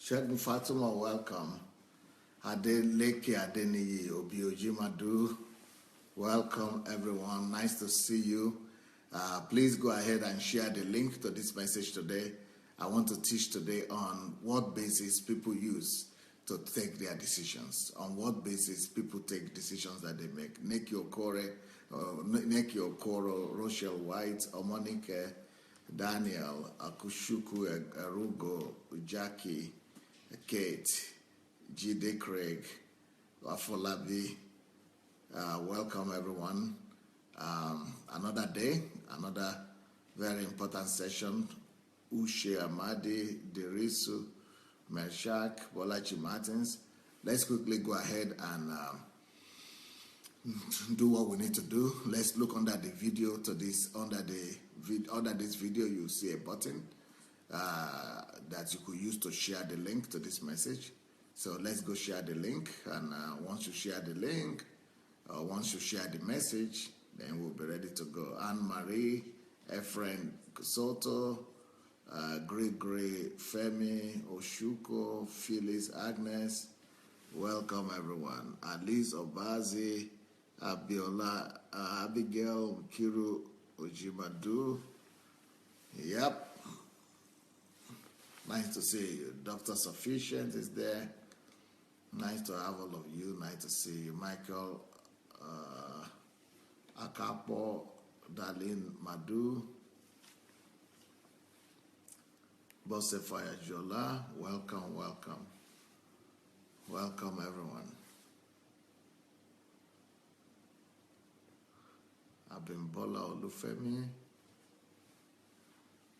Shegun Fatima, welcome. Adeleke Adeniyi Obiojimadu, welcome everyone. Nice to see you. Please go ahead and share the link to this message today. I want to teach today on what basis people use to take their decisions. On what basis people take decisions that they make. Neki Okoro, Rochelle White, Omonike, Daniel, Akushuku, Arugo, Jackie, Kate, Jide Craig, Afolabi. Welcome everyone. Another day, another very important session. Ushe Amadi, Derisu, Mershak, Bolachi Martins. Let's quickly go ahead and do what we need to do. Let's look under the video to this. Under this video, you'll see a button that you could use to share the link to this message. So let's go share the link. And once you share the link, once you share the message, then we'll be ready to go. Anne-Marie, Efren Soto, Gregory, Femi, Oshuko, Phyllis, Agnes. Welcome everyone. Alice Obazi, Abiola, Abigail, Kiru, Ojimadu. Yep. Nice to see you. Dr. Sufficient is there. Nice to have all of you. Nice to see you. Michael, Akapo, Darlene Madu, Bosse Fire Jola. Welcome, welcome. Welcome everyone. Abimbola Olufemi,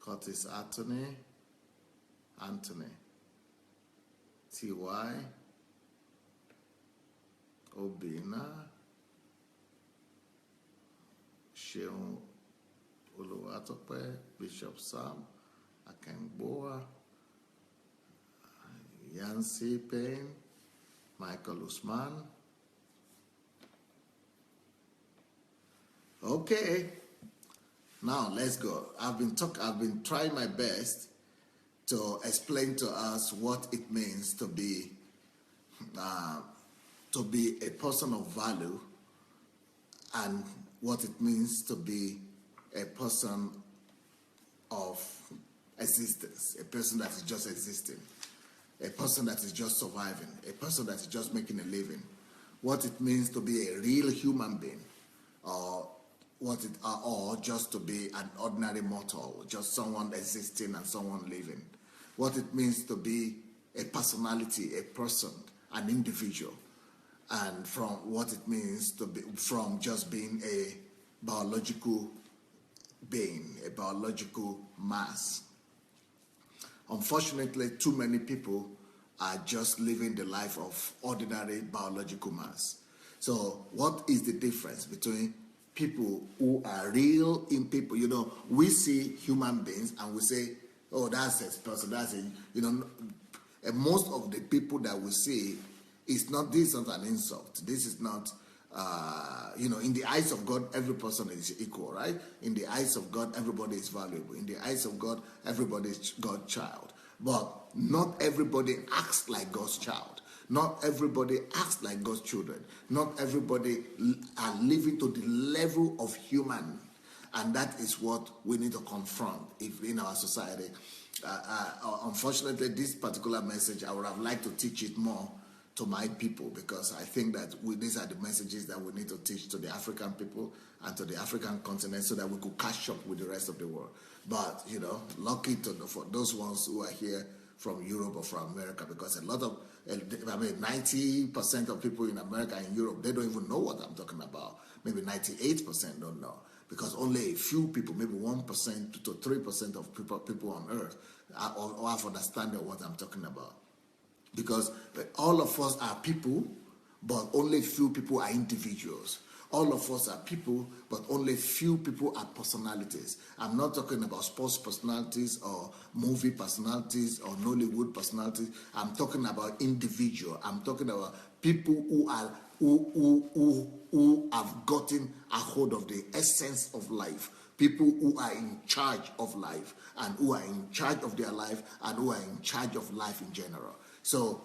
Curtis Anthony, T.Y., Obina, Sheon Oluwatope, Bishop Sam, Akengboa, Yancy Payne, Michael Usman. Okay, now let's go. I've been trying my best to explain to us what it means to be a person of value and what it means to be a person of existence, a person that is just existing, a person that is just surviving, a person that is just making a living, what it means to be a real human being, or just to be an ordinary mortal, just someone existing and someone living, what it means to be a personality, a person, an individual, and from what it means to be from just being a biological being, a biological mass. Unfortunately, too many people are just living the life of ordinary biological mass. So what is the difference between people who are real in people? You know, we see human beings and we say, oh, that's a person, that's a, you know, and most of the people that we see, this is not an insult. This is not, you know, in the eyes of God, every person is equal, right? In the eyes of God, everybody is valuable. In the eyes of God, everybody is God's child. But not everybody acts like God's child. Not everybody acts like God's children. Not everybody are living to the level of human. And that is what we need to confront in our society. Unfortunately, this particular message, I would have liked to teach it more to my people, because I think that these are the messages that we need to teach to the African people and to the African continent so that we could catch up with the rest of the world. But, you know, lucky for those ones who are here from Europe or from America, because a lot of, 90% of people in America and Europe, they don't even know what I'm talking about. Maybe 98% don't know, because only a few people, maybe 1% to 3% of people on earth have understanding of what I'm talking about. Because all of us are people, but only few people are individuals. All of us are people, but only few people are personalities. I'm not talking about sports personalities or movie personalities or Nollywood personalities. I'm talking about individual. I'm talking about people who have gotten a hold of the essence of life. people who are in charge of life, and who are in charge of their life, and who are in charge of life in general. So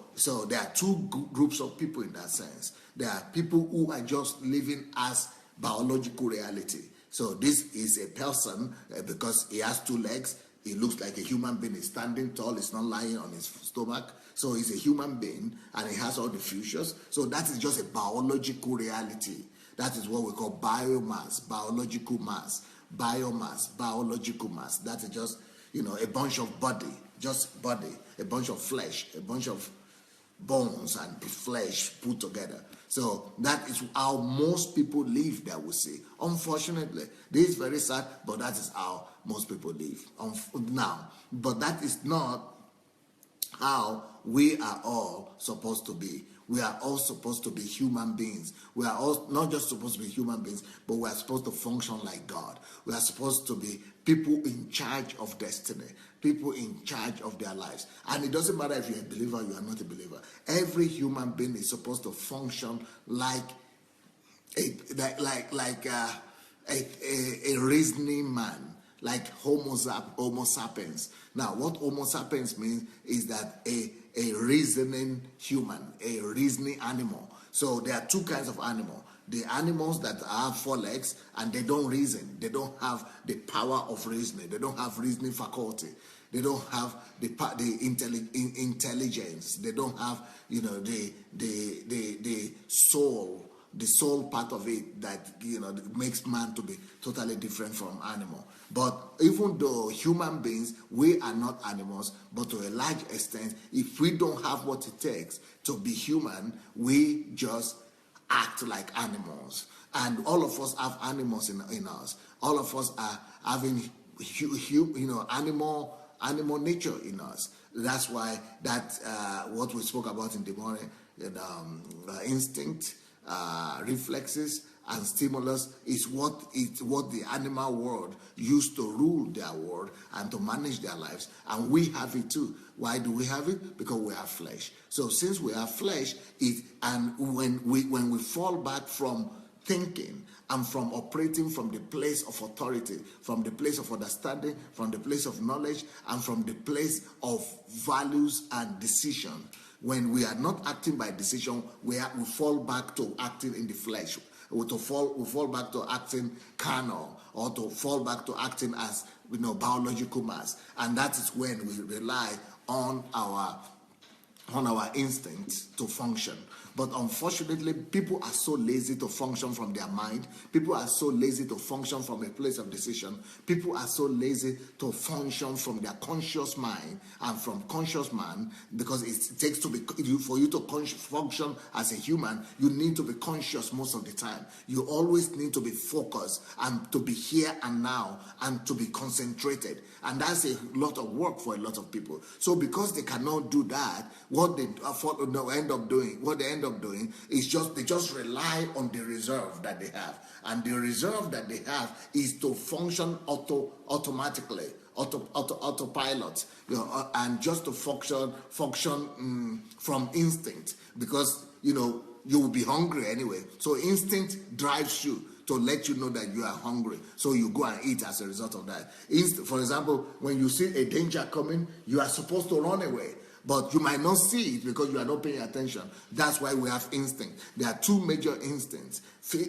there are two groups of people in that sense. There are people who are just living as biological reality. So this is a person because he has two legs. He looks like a human being. He's standing tall. He's not lying on his stomach. So he's a human being, and he has all the features. So that is just a biological reality. That is what we call biomass, biological mass, biomass, biological mass. That is just, a bunch of body, just body, a bunch of flesh, a bunch of bones and flesh put together. So that is how most people live, that we see. Unfortunately, this is very sad, but that is how most people live now. But that is not how we are all supposed to be. We are all supposed to be human beings. We are all not just supposed to be human beings, but we are supposed to function like God. We are supposed to be people in charge of destiny, people in charge of their lives. And it doesn't matter if you're a believer or you are not a believer. Every human being is supposed to function like a reasoning man, like Homo sapiens. Now, what Homo sapiens means is that a reasoning human, a reasoning animal. So there are two kinds of animal. The animals that have four legs and they don't reason. They don't have the power of reasoning. They don't have reasoning faculty. They don't have the intelligence. They don't have, the soul. The soul part of it that makes man to be totally different from animal. But even though human beings, we are not animals, but to a large extent, if we don't have what it takes to be human, we just act like animals. And all of us have animals in us. All of us are having animal nature in us. That's why what we spoke about in the morning, instinct, reflexes and stimulus is what the animal world used to rule their world and to manage their lives, and we have it too. Why do we have it? Because we have flesh. So since we have flesh, when we fall back from thinking and from operating from the place of authority, from the place of understanding, from the place of knowledge, and from the place of values and decision, when we are not acting by decision, we fall back to acting in the flesh. We fall back to acting carnal, or to fall back to acting as biological mass, and that is when we rely on our instincts to function. But unfortunately, people are so lazy to function from their mind. People are so lazy to function from a place of decision. People are so lazy to function from their conscious mind and from conscious man, because it takes for you to function as a human, you need to be conscious most of the time. You always need to be focused and to be here and now and to be concentrated. And that's a lot of work for a lot of people. So because they cannot do that, what they end up doing is they just rely on the reserve that they have. And the reserve that they have is to function automatically, autopilot, and just to function from instinct, because you will be hungry anyway. So instinct drives you to let you know that you are hungry, so you go and eat as a result of that. For example, when you see a danger coming, you are supposed to run away, but you might not see it because you are not paying attention. That's why we have instinct. There are two major instincts: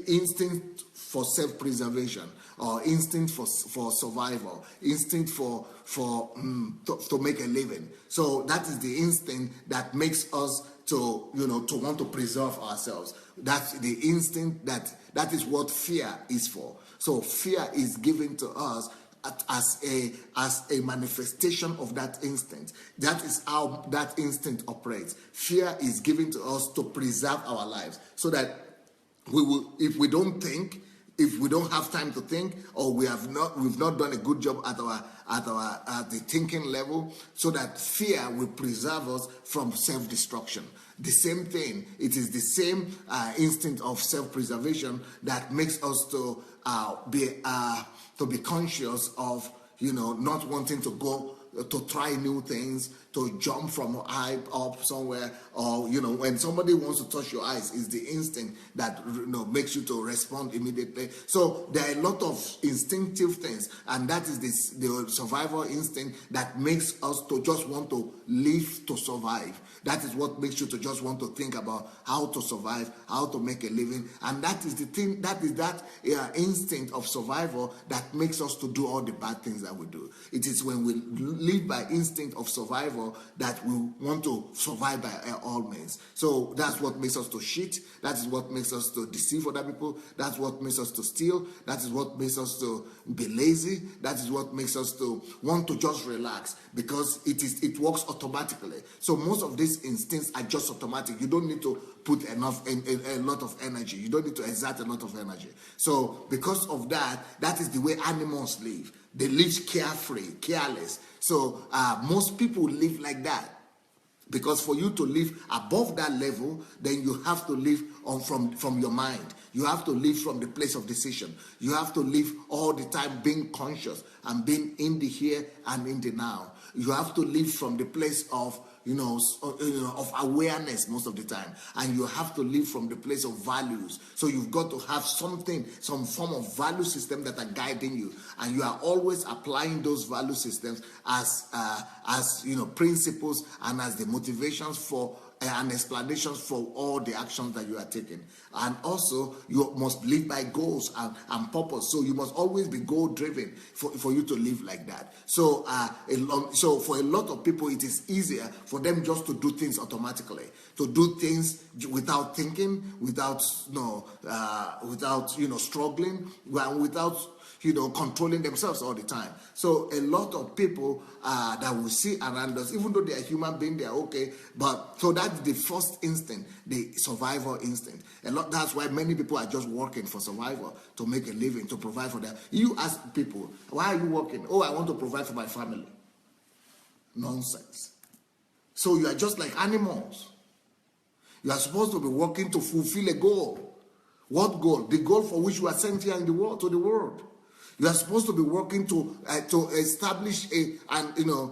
instinct for self-preservation, or instinct for survival, instinct to make a living. So that is the instinct that makes us to want to preserve ourselves. That's the instinct that is what fear is for. So fear is given to us as a manifestation of that instinct. That is how that instinct operates. Fear is given to us to preserve our lives, so that we will, if we don't think, if we don't have time to think, or we've not done a good job at the thinking level, so that fear will preserve us from self-destruction. The same thing. It is the same instinct of self-preservation that makes us to be conscious of not wanting to go to try new things, to jump from high up somewhere, or when somebody wants to touch your eyes, is the instinct that makes you to respond immediately. So there are a lot of instinctive things, and that is the survival instinct that makes us to just want to live to survive. That is what makes you to just want to think about how to survive, how to make a living, and that is the thing. That is that instinct of survival that makes us to do all the bad things that we do. It is when we live by instinct of survival that we want to survive by all means. So that's what makes us to cheat. That is what makes us to deceive other people. That's what makes us to steal. That is what makes us to be lazy. That is what makes us to want to just relax, because it works automatically. So most of these instincts are just automatic. You don't need to put a lot of energy. You don't need to exert a lot of energy. So because of that, that is the way animals live. They live carefree, careless. So most people live like that. Because for you to live above that level, then you have to live from your mind. You have to live from the place of decision. You have to live all the time being conscious and being in the here and in the now. You have to live from the place of of awareness most of the time, and you have to live from the place of values. So you've got to have some form of value system that are guiding you, and you are always applying those value systems as principles and as the motivations for and explanations for all the actions that you are taking. And also, you must live by goals and purpose. So you must always be goal driven for you to live like that. So so for a lot of people, it is easier for them just to do things automatically, to do things without thinking, without struggling, without controlling themselves all the time. So a lot of people that we see around us, even though they are human beings, they are okay. But so that's the first instinct, the survival instinct. That's why many people are just working for survival, to make a living, to provide for them. You ask people, why are you working? Oh, I want to provide for my family. Nonsense. So you are just like animals. You are supposed to be working to fulfill a goal. What goal? The goal for which you are sent here in the world, to the world. You are supposed to be working to establish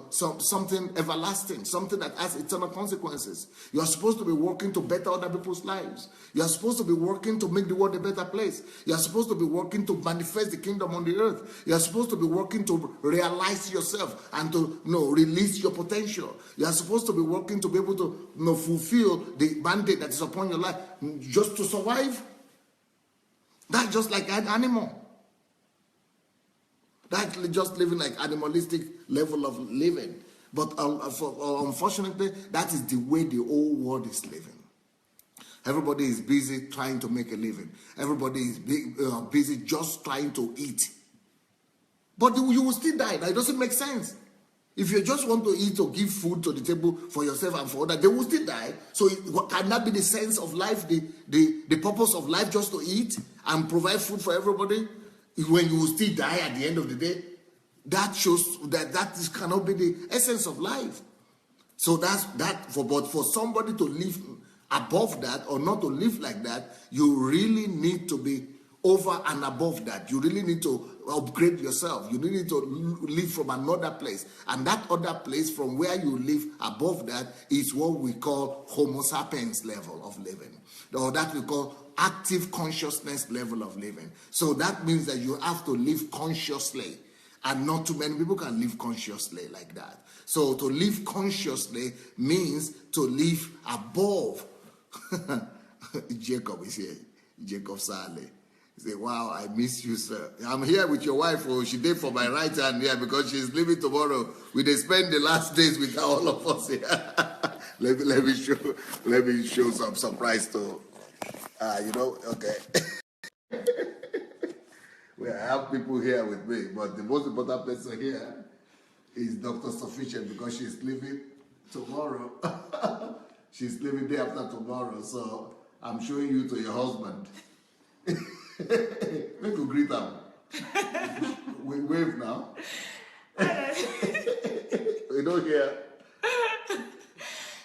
something everlasting, something that has eternal consequences. You are supposed to be working to better other people's lives. You are supposed to be working to make the world a better place. You are supposed to be working to manifest the kingdom on the earth. You are supposed to be working to realize yourself and to release your potential. You are supposed to be working to be able to fulfill the mandate that is upon your life, just to survive. That's just like an animal. That's just living like animalistic level of living. But unfortunately, that is the way the whole world is living. Everybody is busy trying to make a living. Everybody is busy just trying to eat. But you will still die. That doesn't make sense. If you just want to eat or give food to the table for yourself and for others, they will still die. So can that be the sense of life, the purpose of life, just to eat and provide food for everybody? When you will still die at the end of the day, that shows that cannot be the essence of life. So but for somebody to live above that or not to live like that, you really need to be over and above that. You really need to upgrade yourself. You really need to live from another place. And that other place from where you live above that is what we call Homo sapiens level of living. Or that we call active consciousness level of living. So that means that you have to live consciously. And not too many people can live consciously like that. So to live consciously means to live above. Jacob is here. Jacob Saleh. He said, wow, I miss you, sir. I'm here with your wife. Oh, she did for my right hand here because she's leaving tomorrow. We spend the last days with all of us here. let me show some surprise to okay. Well, I have people here with me, but the most important person here is Dr. Sufficient because she's leaving tomorrow. She's leaving day after tomorrow, so I'm showing you to your husband. Make you greet him. We wave now. We don't hear.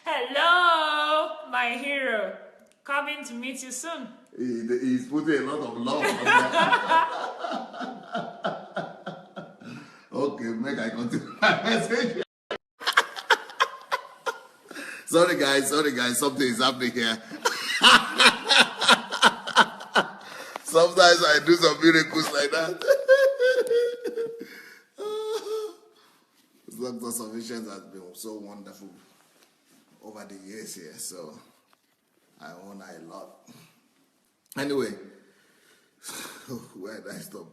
Hello, my hero. Coming to meet you soon. He's putting a lot of love on that. Okay, make I continue my message. Sorry guys, something is happening here. Sometimes I do some miracles like that. Dr. Sufficient has been so wonderful over the years here, so I honor a lot. Anyway, where did I stop?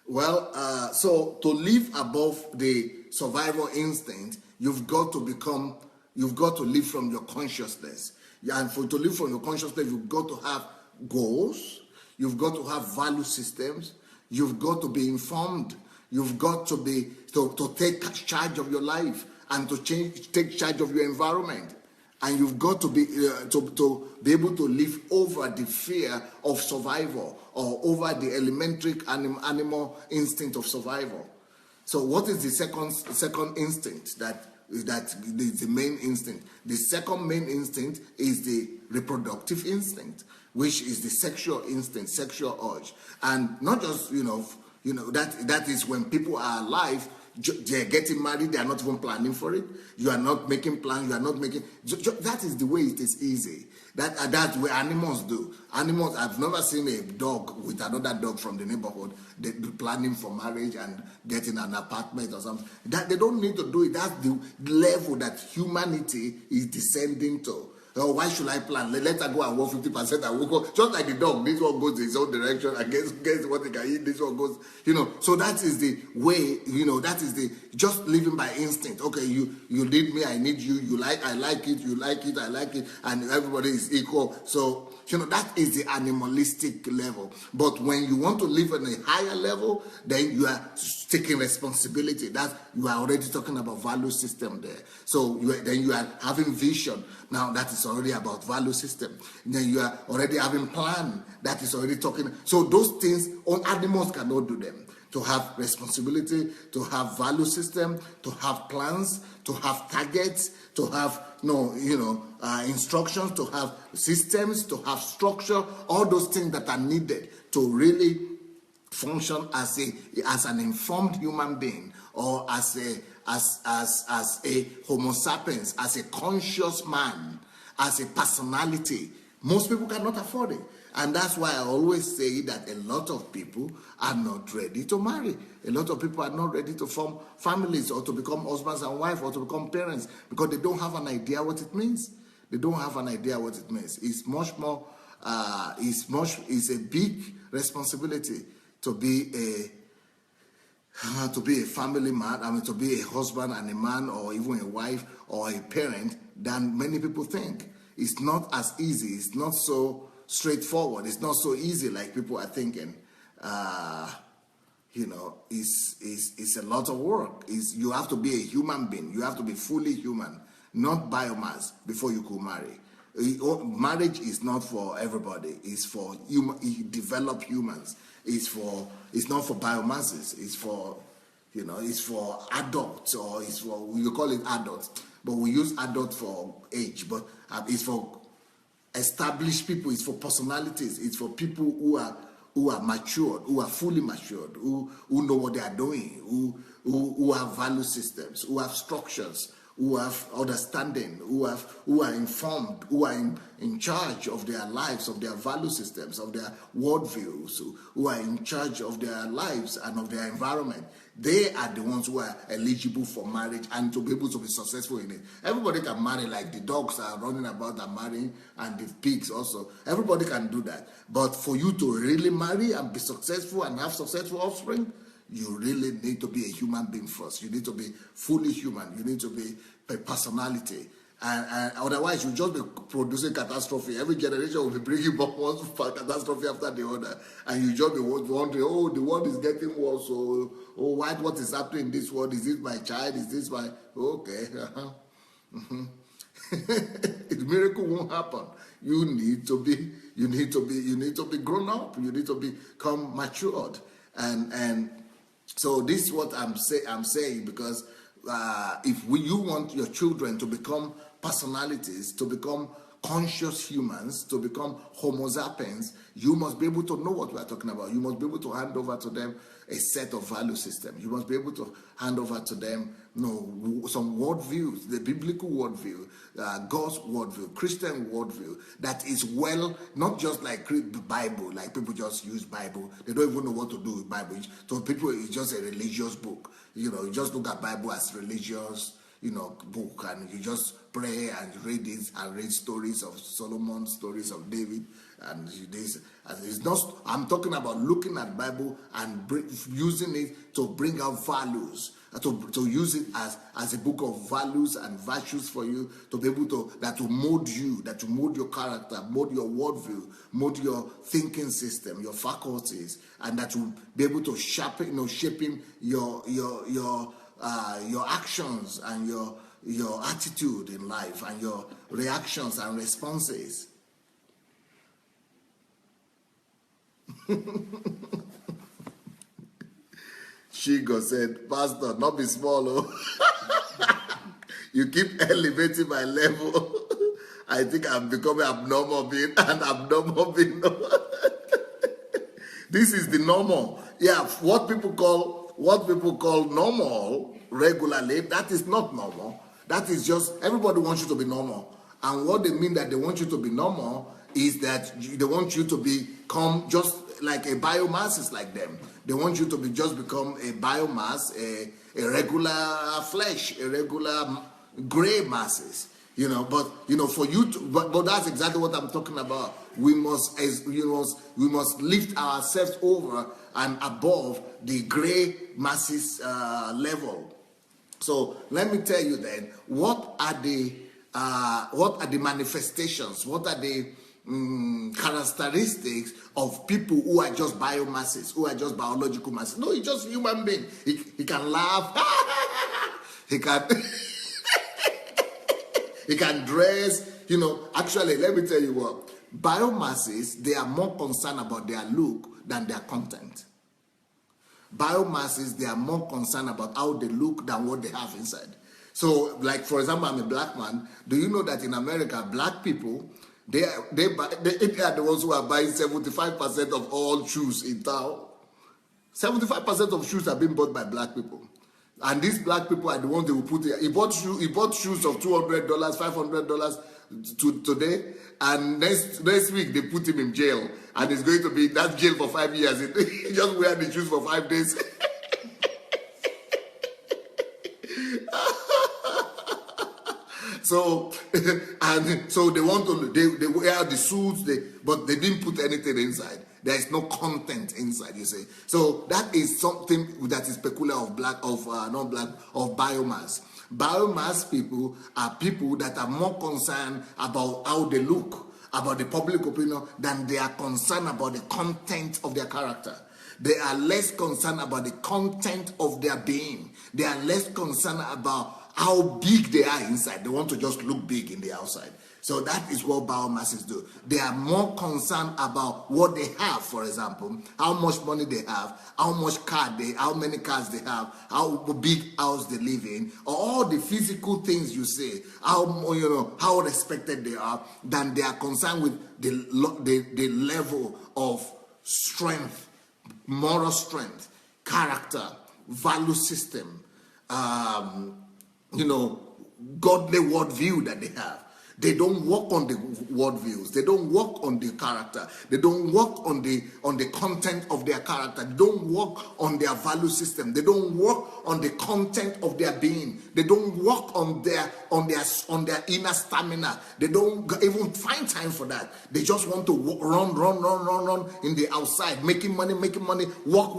Well, so to live above the survival instinct, you've got to live from your consciousness. And to live from your consciousness, you've got to have goals, you've got to have value systems, you've got to be informed, you've got to be to take charge of your life and to take charge of your environment. And you've got to be to be able to live over the fear of survival or over the elementary animal instinct of survival. So, what is the second instinct that is the main instinct? The second main instinct is the reproductive instinct, which is the sexual instinct, sexual urge, and not just that is when people are alive. They're getting married, they are not even planning for it. You are not making plans, you are not making... That is the way it is easy. That's what animals do. Animals, I've never seen a dog with another dog from the neighborhood planning for marriage and getting an apartment or something. That they don't need to do it. That's the level that humanity is descending to. Oh, why should I plan? Let her go and work 50% and we'll go. Just like the dog, this one goes in its own direction and guess what they can eat, this one goes, So that is the way, that is the just living by instinct. Okay, you need me, I need you, I like it, you like it, I like it, and everybody is equal. So, that is the animalistic level. But when you want to live on a higher level, then you are taking responsibility. That you are already talking about value system there. So then you are having vision. Now that is already about value system. Then you are already having plan. That is already talking. So those things, all animals cannot do them. To have responsibility, to have value system, to have plans, to have targets, to have instructions, to have systems, to have structure, all those things that are needed to really function as an informed human being, or as a Homo sapiens, as a conscious man, as a personality. Most people cannot afford it. And that's why I always say that a lot of people are not ready to marry. A lot of people are not ready to form families or to become husbands and wives or to become parents because they don't have an idea what it means. They don't have an idea what it means. It's much more, it's a big responsibility to be a family man, to be a husband and a man or even a wife or a parent than many people think. It's not as easy. It's not so straightforward. It's not so easy like people are thinking. It's a lot of work. You have to be a human being. You have to be fully human, not biomass, before you could marry. Marriage is not for everybody. It's for developed humans. It's not for biomasses. It's for adults, or we call it adults, but we use adult for age. But it's for established people. It's for personalities. It's for people who are matured, who are fully matured, who know what they are doing, who have value systems, who have structures, who have understanding, who are informed, who are in charge of their lives, of their value systems, of their worldviews, who are in charge of their lives and of their environment. They are the ones who are eligible for marriage and to be able to be successful in it. Everybody can marry, like the dogs are running about and marrying, and the pigs also. Everybody can do that. But for you to really marry and be successful and have successful offspring, you really need to be a human being first. You need to be fully human. You need to be a personality. And otherwise, you'll just be producing catastrophe. Every generation will be bringing up one catastrophe after the other. And you just be wondering, oh, the world is getting worse. Oh, what is happening in this world? Is this my child? Is this my... Okay. The miracle won't happen. You need to be grown up. You need to become matured. And so this is what I'm saying, because if you want your children to become personalities, to become conscious humans, to become Homo sapiens, you must be able to know what we are talking about. You must be able to hand over to them a set of value system. You must be able to hand over to them, some worldviews, the biblical worldview, God's worldview, Christian worldview, that is not just like the Bible, like people just use Bible. They don't even know what to do with Bible. So people, it's just a religious book. You just look at Bible as religious, book, and you just pray and read it and read stories of Solomon, stories of David, and this. And it's not. I'm talking about looking at Bible and using it to bring out values, to use it as a book of values and virtues for you, to be able to mold you, that to mold your character, mold your worldview, mold your thinking system, your faculties, and that will be able to shaping your actions and your attitude in life and your reactions and responses. Shigo said, Pastor, not be small, oh. You keep elevating my level. I think I'm becoming abnormal being. This is the normal. Yeah, what people call normal regularly, that is not normal. That is just, everybody wants you to be normal. And what they mean that they want you to be normal is that they want you to become just like a biomass is like them. They want you to become a biomass, a regular flesh, a regular gray masses. But for you to, but that's exactly what I'm talking about. We must lift ourselves over and above the gray masses level. So let me tell you then, what are the manifestations? What are the characteristics of people who are just biomasses, who are just biological masses? No, he's just a human being. He can laugh. He can he can dress. Actually, let me tell you what. Biomasses, they are more concerned about their look than their content. Biomasses, they are more concerned about how they look than what they have inside. So, like, for example, I'm a black man. Do you know that in America, black people, they are the ones who are buying 75% of all shoes in town? 75% of shoes are being bought by black people. And these black people are the ones they will put there. He bought shoes of $200, $500 today, and next week they put him in jail, and it's going to be that jail for 5 years. He just wear the shoes for 5 days. So they want to they wear the suits, but they didn't put anything inside. There is no content inside, you see. So that is something that is peculiar of biomass. Biomass people are people that are more concerned about how they look, about the public opinion, than they are concerned about the content of their character. They are less concerned about the content of their being. They are less concerned about how big they are inside. They want to just look big in the outside. So that is what biomasses do. They are more concerned about what they have, for example, how much money they have, how many cars they have, how big house they live in, or all the physical things you say, how respected they are, than they are concerned with the level of strength, moral strength, character, value system, godly worldview that they have. They don't work on the worldviews. They don't work on the character. They don't work on the content of their character. They don't work on their value system. They don't work on the content of their being. They don't work on their inner stamina. They don't even find time for that. They just want to run in the outside, making money, walk.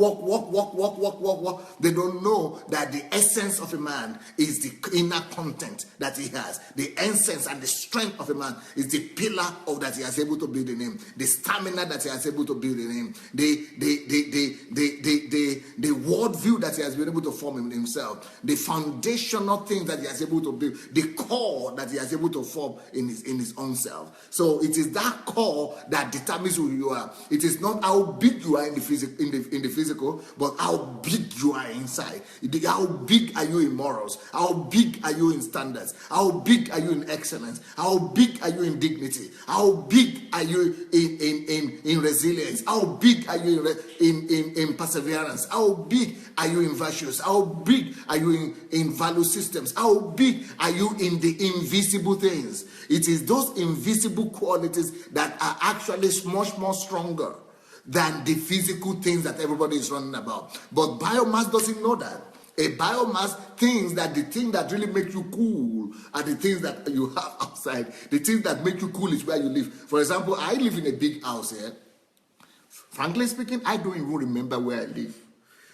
They don't know that the essence of a man is the inner content that he has. The essence and the strength of a man is the pillar of that he has able to build in him, the stamina that he has able to build in him, the worldview that he has been able to form in himself, the foundational things that he has able to build, the core that he has able to form in his own self. So it is that core that determines who you are. It is not how big you are in the physical, but how big you are inside. How big are you in morals? How big are you in standards? How big are you in excellence? How big are you in dignity? How big are you in resilience? How big are you in perseverance? How big are you in virtues? How big are you in value systems? How big are you in the invisible things? It is those invisible qualities that are actually much more stronger than the physical things that everybody is running about. But biomass doesn't know that. A biomass thinks that the thing that really make you cool are the things that you have outside. The things that make you cool is where you live. For example, I live in a big house here. Frankly speaking, I don't even remember where I live.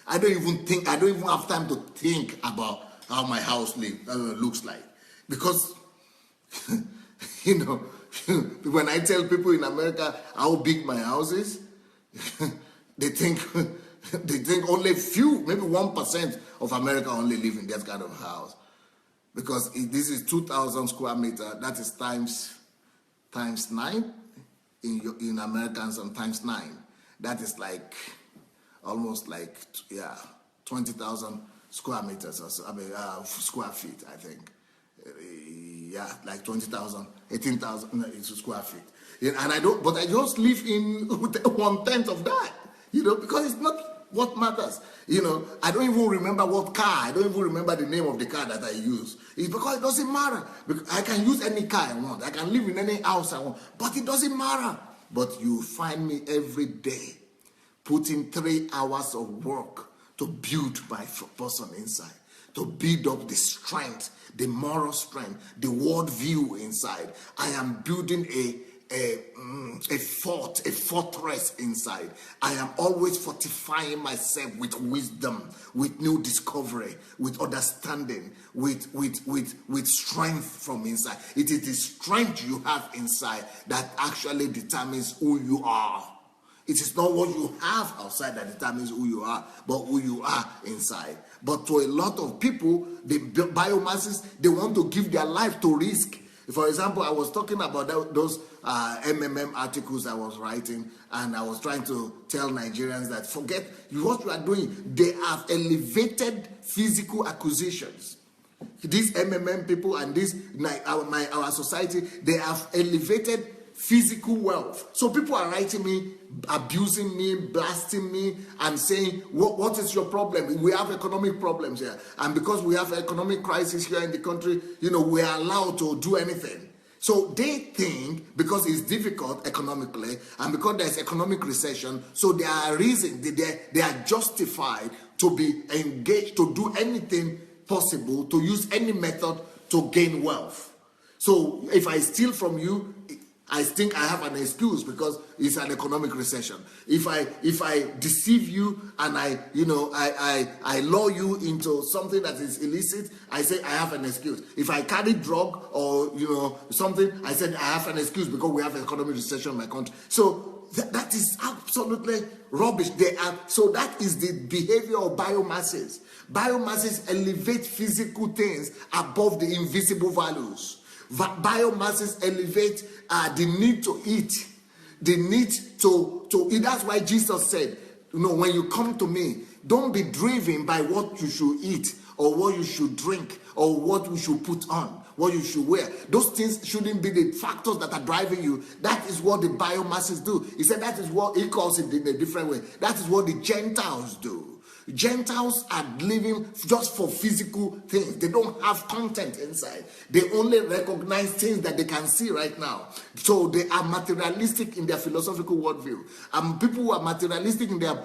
I don't even have time to think about how my house looks like. Because, when I tell people in America how big my house is, they think only few, maybe 1% of America only live in that kind of house. Because this is 2,000 square meter, that is times 9 in Americans, and times 9. That is like almost like 20,000 square meters or so. Square feet, I think. Like 20,000, 18,000 square feet. And I just live in 1/10 of that, because it's not what matters. I don't even remember what car, I don't even remember the name of the car that I use. It's because it doesn't matter. Because I can use any car I want, I can live in any house I want, but it doesn't matter. But you find me every day putting 3 hours of work to build my person inside, to build up the strength, the moral strength, the world view inside. I am building a fortress inside. I am always fortifying myself with wisdom, with new discovery, with understanding, with strength from inside. It is the strength you have inside that actually determines who you are. It is not what you have outside that determines who you are, but who you are inside. But to a lot of people, the biomasses, they want to give their life to risk. For example, I was talking about those MMM articles I was writing, and I was trying to tell Nigerians that forget what you are doing. They have elevated physical acquisitions. These MMM people and our society, they have elevated physical wealth. So people are writing me, abusing me, blasting me, and saying, what is your problem? We have economic problems here. And because we have economic crisis here in the country, we are allowed to do anything. So they think because it's difficult economically, and because there's economic recession, so there are reasons, they are justified to be engaged, to do anything possible, to use any method to gain wealth. So if I steal from you, I think I have an excuse because it's an economic recession. If I deceive you and I lure you into something that is illicit, I say I have an excuse. If I carry drug or something, I said I have an excuse because we have an economic recession in my country. So that is absolutely rubbish. So that is the behavior of biomasses. Biomasses elevate physical things above the invisible values. Biomasses elevate the need to eat, the need to eat. That's why Jesus said, when you come to me, don't be driven by what you should eat or what you should drink or what you should put on, what you should wear. Those things shouldn't be the factors that are driving you. That is what the biomasses do. He said that is what he calls it in a different way. That is what the Gentiles do. Gentiles are living just for physical things. They don't have content inside. They only recognize things that they can see right now. So they are materialistic in their philosophical worldview. People who are materialistic in their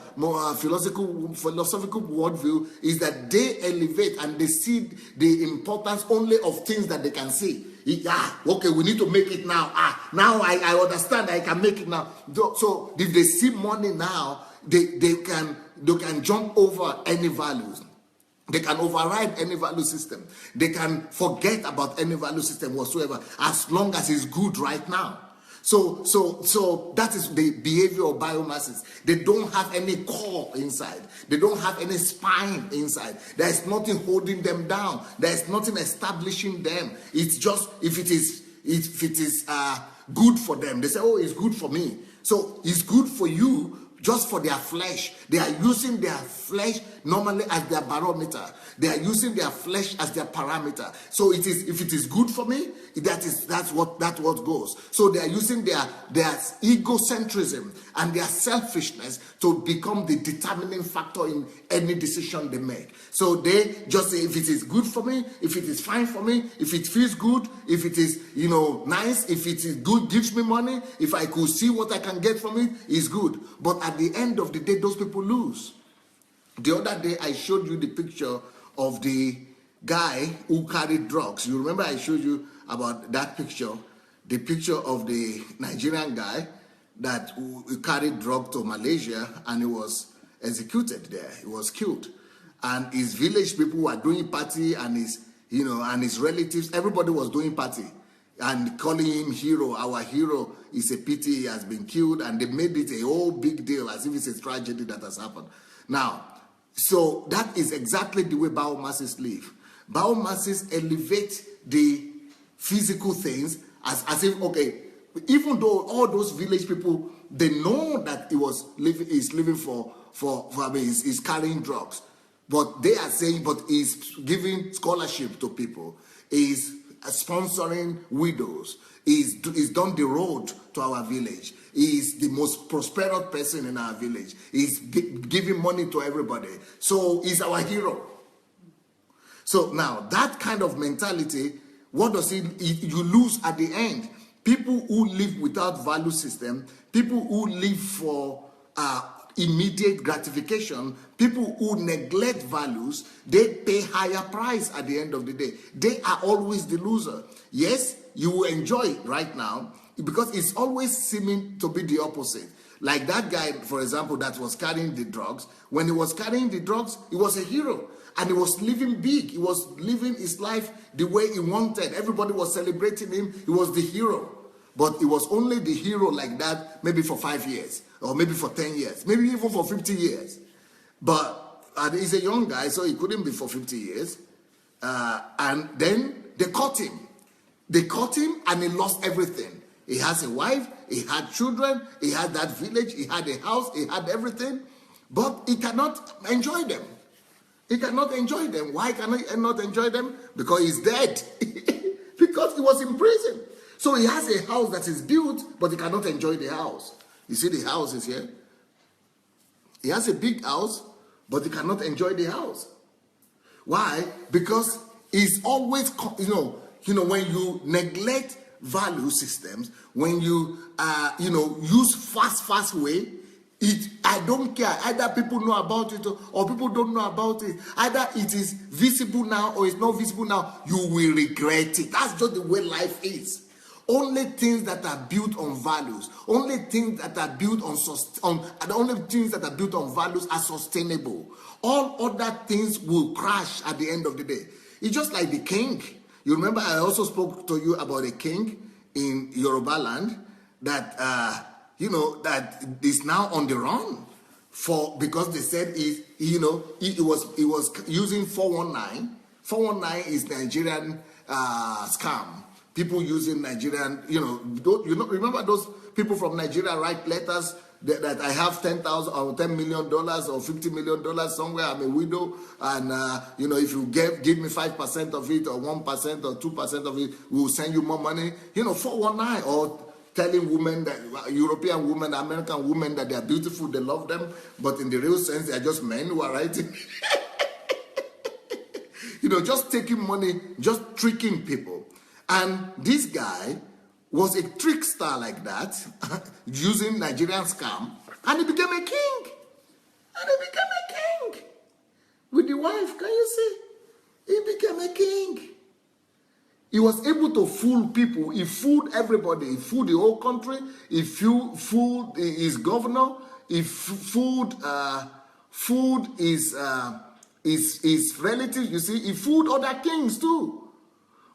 philosophical worldview is that they elevate and they see the importance only of things that they can see. Okay, we need to make it now. Now I understand I can make it now. So if they see money now, they can jump over any values. They can override any value system. They can forget about any value system whatsoever, as long as it's good right now. So that is the behavior of biomasses. They don't have any core inside. They don't have any spine inside. There is nothing holding them down. There is nothing establishing them. It's just if it is good for them, they say, oh, it's good for me. So it's good for you just for their flesh. They are using their flesh normally as their barometer. They are using their flesh as their parameter. So it is, if it is good for me, that's what goes. So they are using their egocentrism and their selfishness to become the determining factor in any decision they make. So they just say, if it is good for me, if it is fine for me, if it feels good, if it is nice, if it is good, gives me money, if I could see what I can get from it, is good. But at the end of the day, those people lose. The other day, I showed you the picture of the guy who carried drugs. You remember I showed you about that picture, the picture of the Nigerian guy that carried drugs to Malaysia, and he was executed there. He was killed. And his village people were doing party, and his relatives, everybody was doing party and calling him hero. Our hero is a pity, he has been killed, and they made it a whole big deal as if it's a tragedy that has happened. Now, so that is exactly the way biomasses live. Biomasses elevate the physical things as if, okay, even though all those village people, they know that he's carrying drugs, but they are saying, but he's giving scholarship to people, he's sponsoring widows, he's done the road to our village, he's the most prosperous person in our village, he's giving money to everybody, so he's our hero. So now that kind of mentality, what does it you lose at the end? People who live without value system, people who live for immediate gratification, people who neglect values, they pay higher price at the end of the day. They are always the loser. Yes, you will enjoy it right now because it's always seeming to be the opposite. Like that guy, for example, that was carrying the drugs. When he was carrying the drugs, he was a hero. And he was living big. He was living his life the way he wanted. Everybody was celebrating him. He was the hero. But he was only the hero like that maybe for 5 years. Or maybe for 10 years. Maybe even for 50 years. But he's a young guy, so he couldn't be for 50 years. And then they caught him. They caught him and he lost everything. He has a wife. He had children. He had that village. He had a house. He had everything. But he cannot enjoy them. He cannot enjoy them. Why can he not enjoy them? Because he's dead. Because he was in prison. So he has a house that is built, but he cannot enjoy the house. You see the house is here. He has a big house, but he cannot enjoy the house. Why? Because he's always, when you neglect value systems, when you, use fast way, I don't care. Either people know about it or people don't know about it. Either it is visible now or it's not visible now. You will regret it. That's just the way life is. Only things that are built on values, only things that are built on values are sustainable. All other things will crash at the end of the day. It's just like the king. You remember I also spoke to you about a king in Yoruba land that that is now on the run because they said he was using 419. 419 is Nigerian scam. People using Nigerian, remember those people from Nigeria write letters that I have $10,000 or $10 million or $50 million somewhere. I'm a widow, and if you give me 5% of it or 1% or 2% of it, we will send you more money. 419 or telling women that European women, American women that they are beautiful, they love them, but in the real sense they are just men who are writing. Just taking money, just tricking people. And this guy was a trickster like that, using Nigerian scam, and he became a king. With the wife, can you see? He became a king. He was able to fool people. He fooled everybody. He fooled the whole country. He fooled his governor. He fooled his relatives. You see, he fooled other kings too.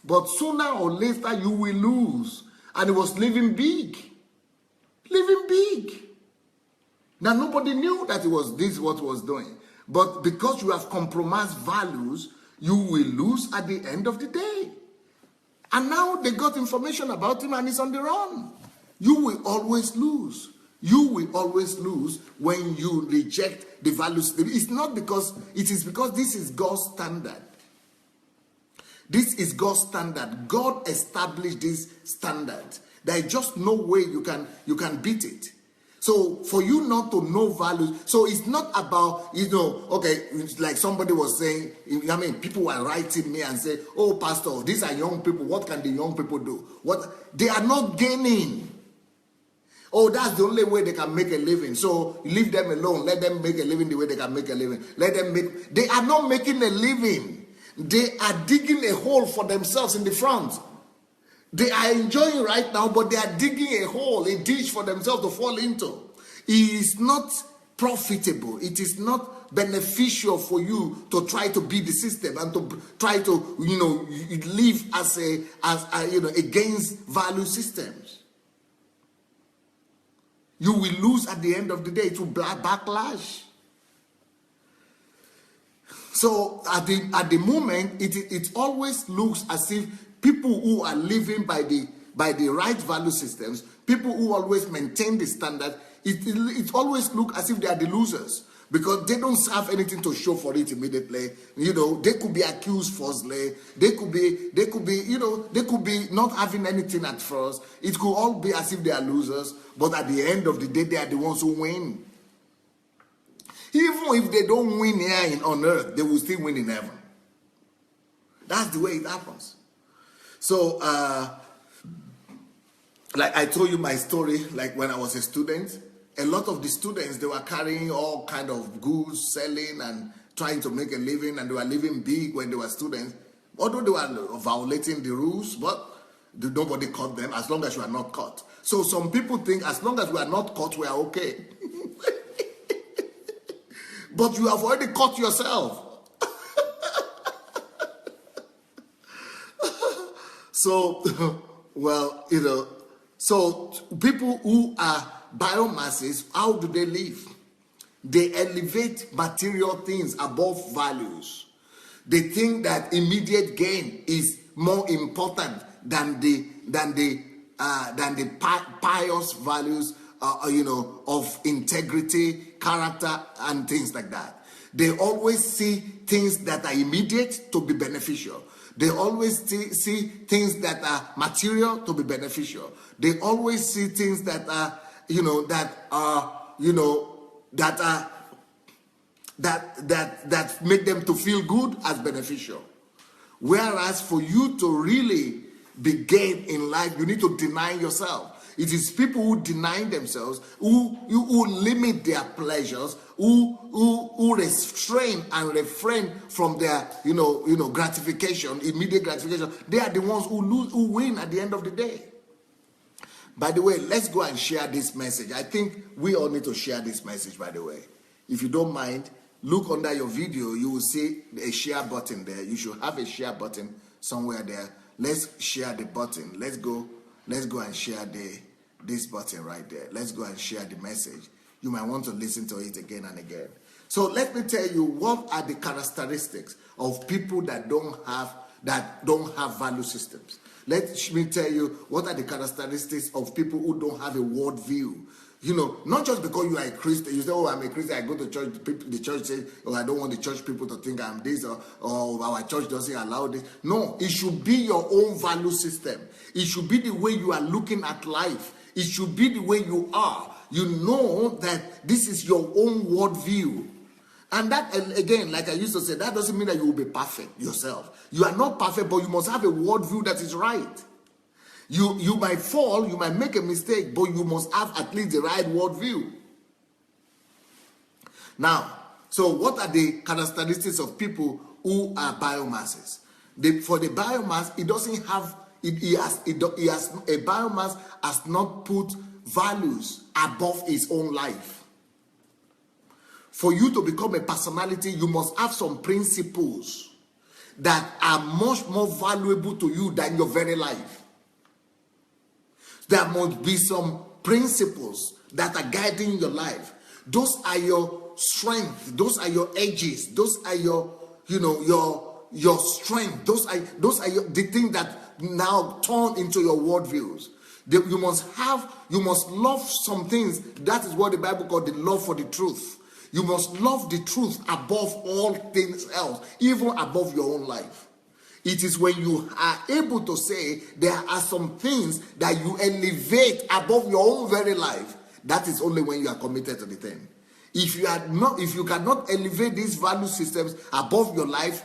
But sooner or later, you will lose. And he was living big. Living big. Now, nobody knew that this what he was doing. But because you have compromised values, you will lose at the end of the day. And now they got information about him and he's on the run. You will always lose. You will always lose when you reject the value system. It's not because, it is because this is God's standard. This is God's standard. God established this standard. There is just no way you can beat it. So for you not to know values, so it's not about, okay, like somebody was saying, I mean, people were writing me and say, oh, pastor, these are young people. What can the young people do? What? They are not gaining. Oh, that's the only way they can make a living. So leave them alone. Let them make a living the way they can make a living. They are not making a living. They are digging a hole for themselves in the front. They are enjoying right now, but they are digging a hole, a ditch for themselves to fall into. It is not profitable. It is not beneficial for you to try to beat the system and to try to, live as against value systems. You will lose at the end of the day to backlash. So at the moment, it always looks as if people who are living by the right value systems, people who always maintain the standard, it always looks as if they are the losers because they don't have anything to show for it immediately. They could be accused falsely. They could be not having anything at first. It could all be as if they are losers, but at the end of the day, they are the ones who win. Even if they don't win here on earth, they will still win in heaven. That's the way it happens. So, like I told you my story, like when I was a student, a lot of the students, they were carrying all kind of goods, selling and trying to make a living, and they were living big when they were students. Although they were violating the rules, but nobody caught them as long as you are not caught. So some people think as long as we are not caught, we are okay. But you have already caught yourself. So, well, so people who are biomasses, how do they live? They elevate material things above values. They think that immediate gain is more important than the pious values, of integrity, character, and things like that. They always see things that are immediate to be beneficial. They always see things that are material to be beneficial. They always see things that are, that make them to feel good as beneficial. Whereas for you to really be gained in life, you need to deny yourself. It is people who deny themselves, who limit their pleasures, who restrain and refrain from their gratification, immediate gratification. They are the ones who win at the end of the day. By the way, let's go and share this message. I think we all need to share this message, by the way. If you don't mind, look under your video. You will see a share button there. You should have a share button somewhere there. Let's share the button. Let's go and share this button right there. Let's go and share the message. You might want to listen to it again and again. So let me tell you, what are the characteristics of people that don't have value systems? Let me tell you what are the characteristics of people who don't have a worldview. Not just because you are a Christian, you say, oh, I'm a Christian, I go to church, the church says, oh, I don't want the church people to think I'm this, or our church doesn't allow this. No, it should be your own value system. It should be the way you are looking at life. It should be the way you are. You know that this is your own worldview. And that, again, like I used to say, that doesn't mean that you will be perfect yourself. You are not perfect, but you must have a worldview that is right. You might fall, you might make a mistake, but you must have at least the right worldview. Now, so what are the characteristics of people who are biomasses? For the biomass, it doesn't have, a biomass has not put values above its own life. For you to become a personality, you must have some principles that are much more valuable to you than your very life. There must be some principles that are guiding your life. Those are your strength. Those are your edges. Those are your strength. Those are the things that now turn into your worldviews. You must love some things. That is what the Bible called the love for the truth. You must love the truth above all things else, even above your own life. It is when you are able to say there are some things that you elevate above your own very life. That is only when you are committed to the thing. If you cannot elevate these value systems above your life,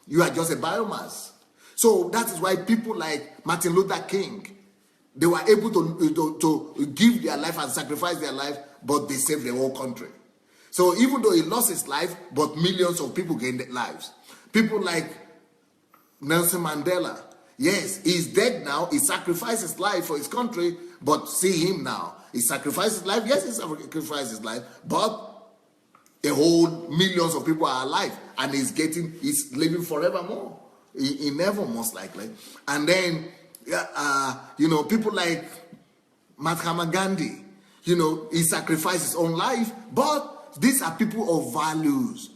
you are just a biomass. So that is why people like Martin Luther King, they were able to give their life and sacrifice their life, but they saved the whole country. So even though he lost his life, but millions of people gained their lives. People like Nelson Mandela, yes, he's dead now. He sacrificed his life for his country, but see him now. He sacrificed his life. Yes, he sacrificed his life, but a whole millions of people are alive, and he's living forevermore. He never, most likely. And then, people like Mahatma Gandhi, he sacrificed his own life, but these are people of values.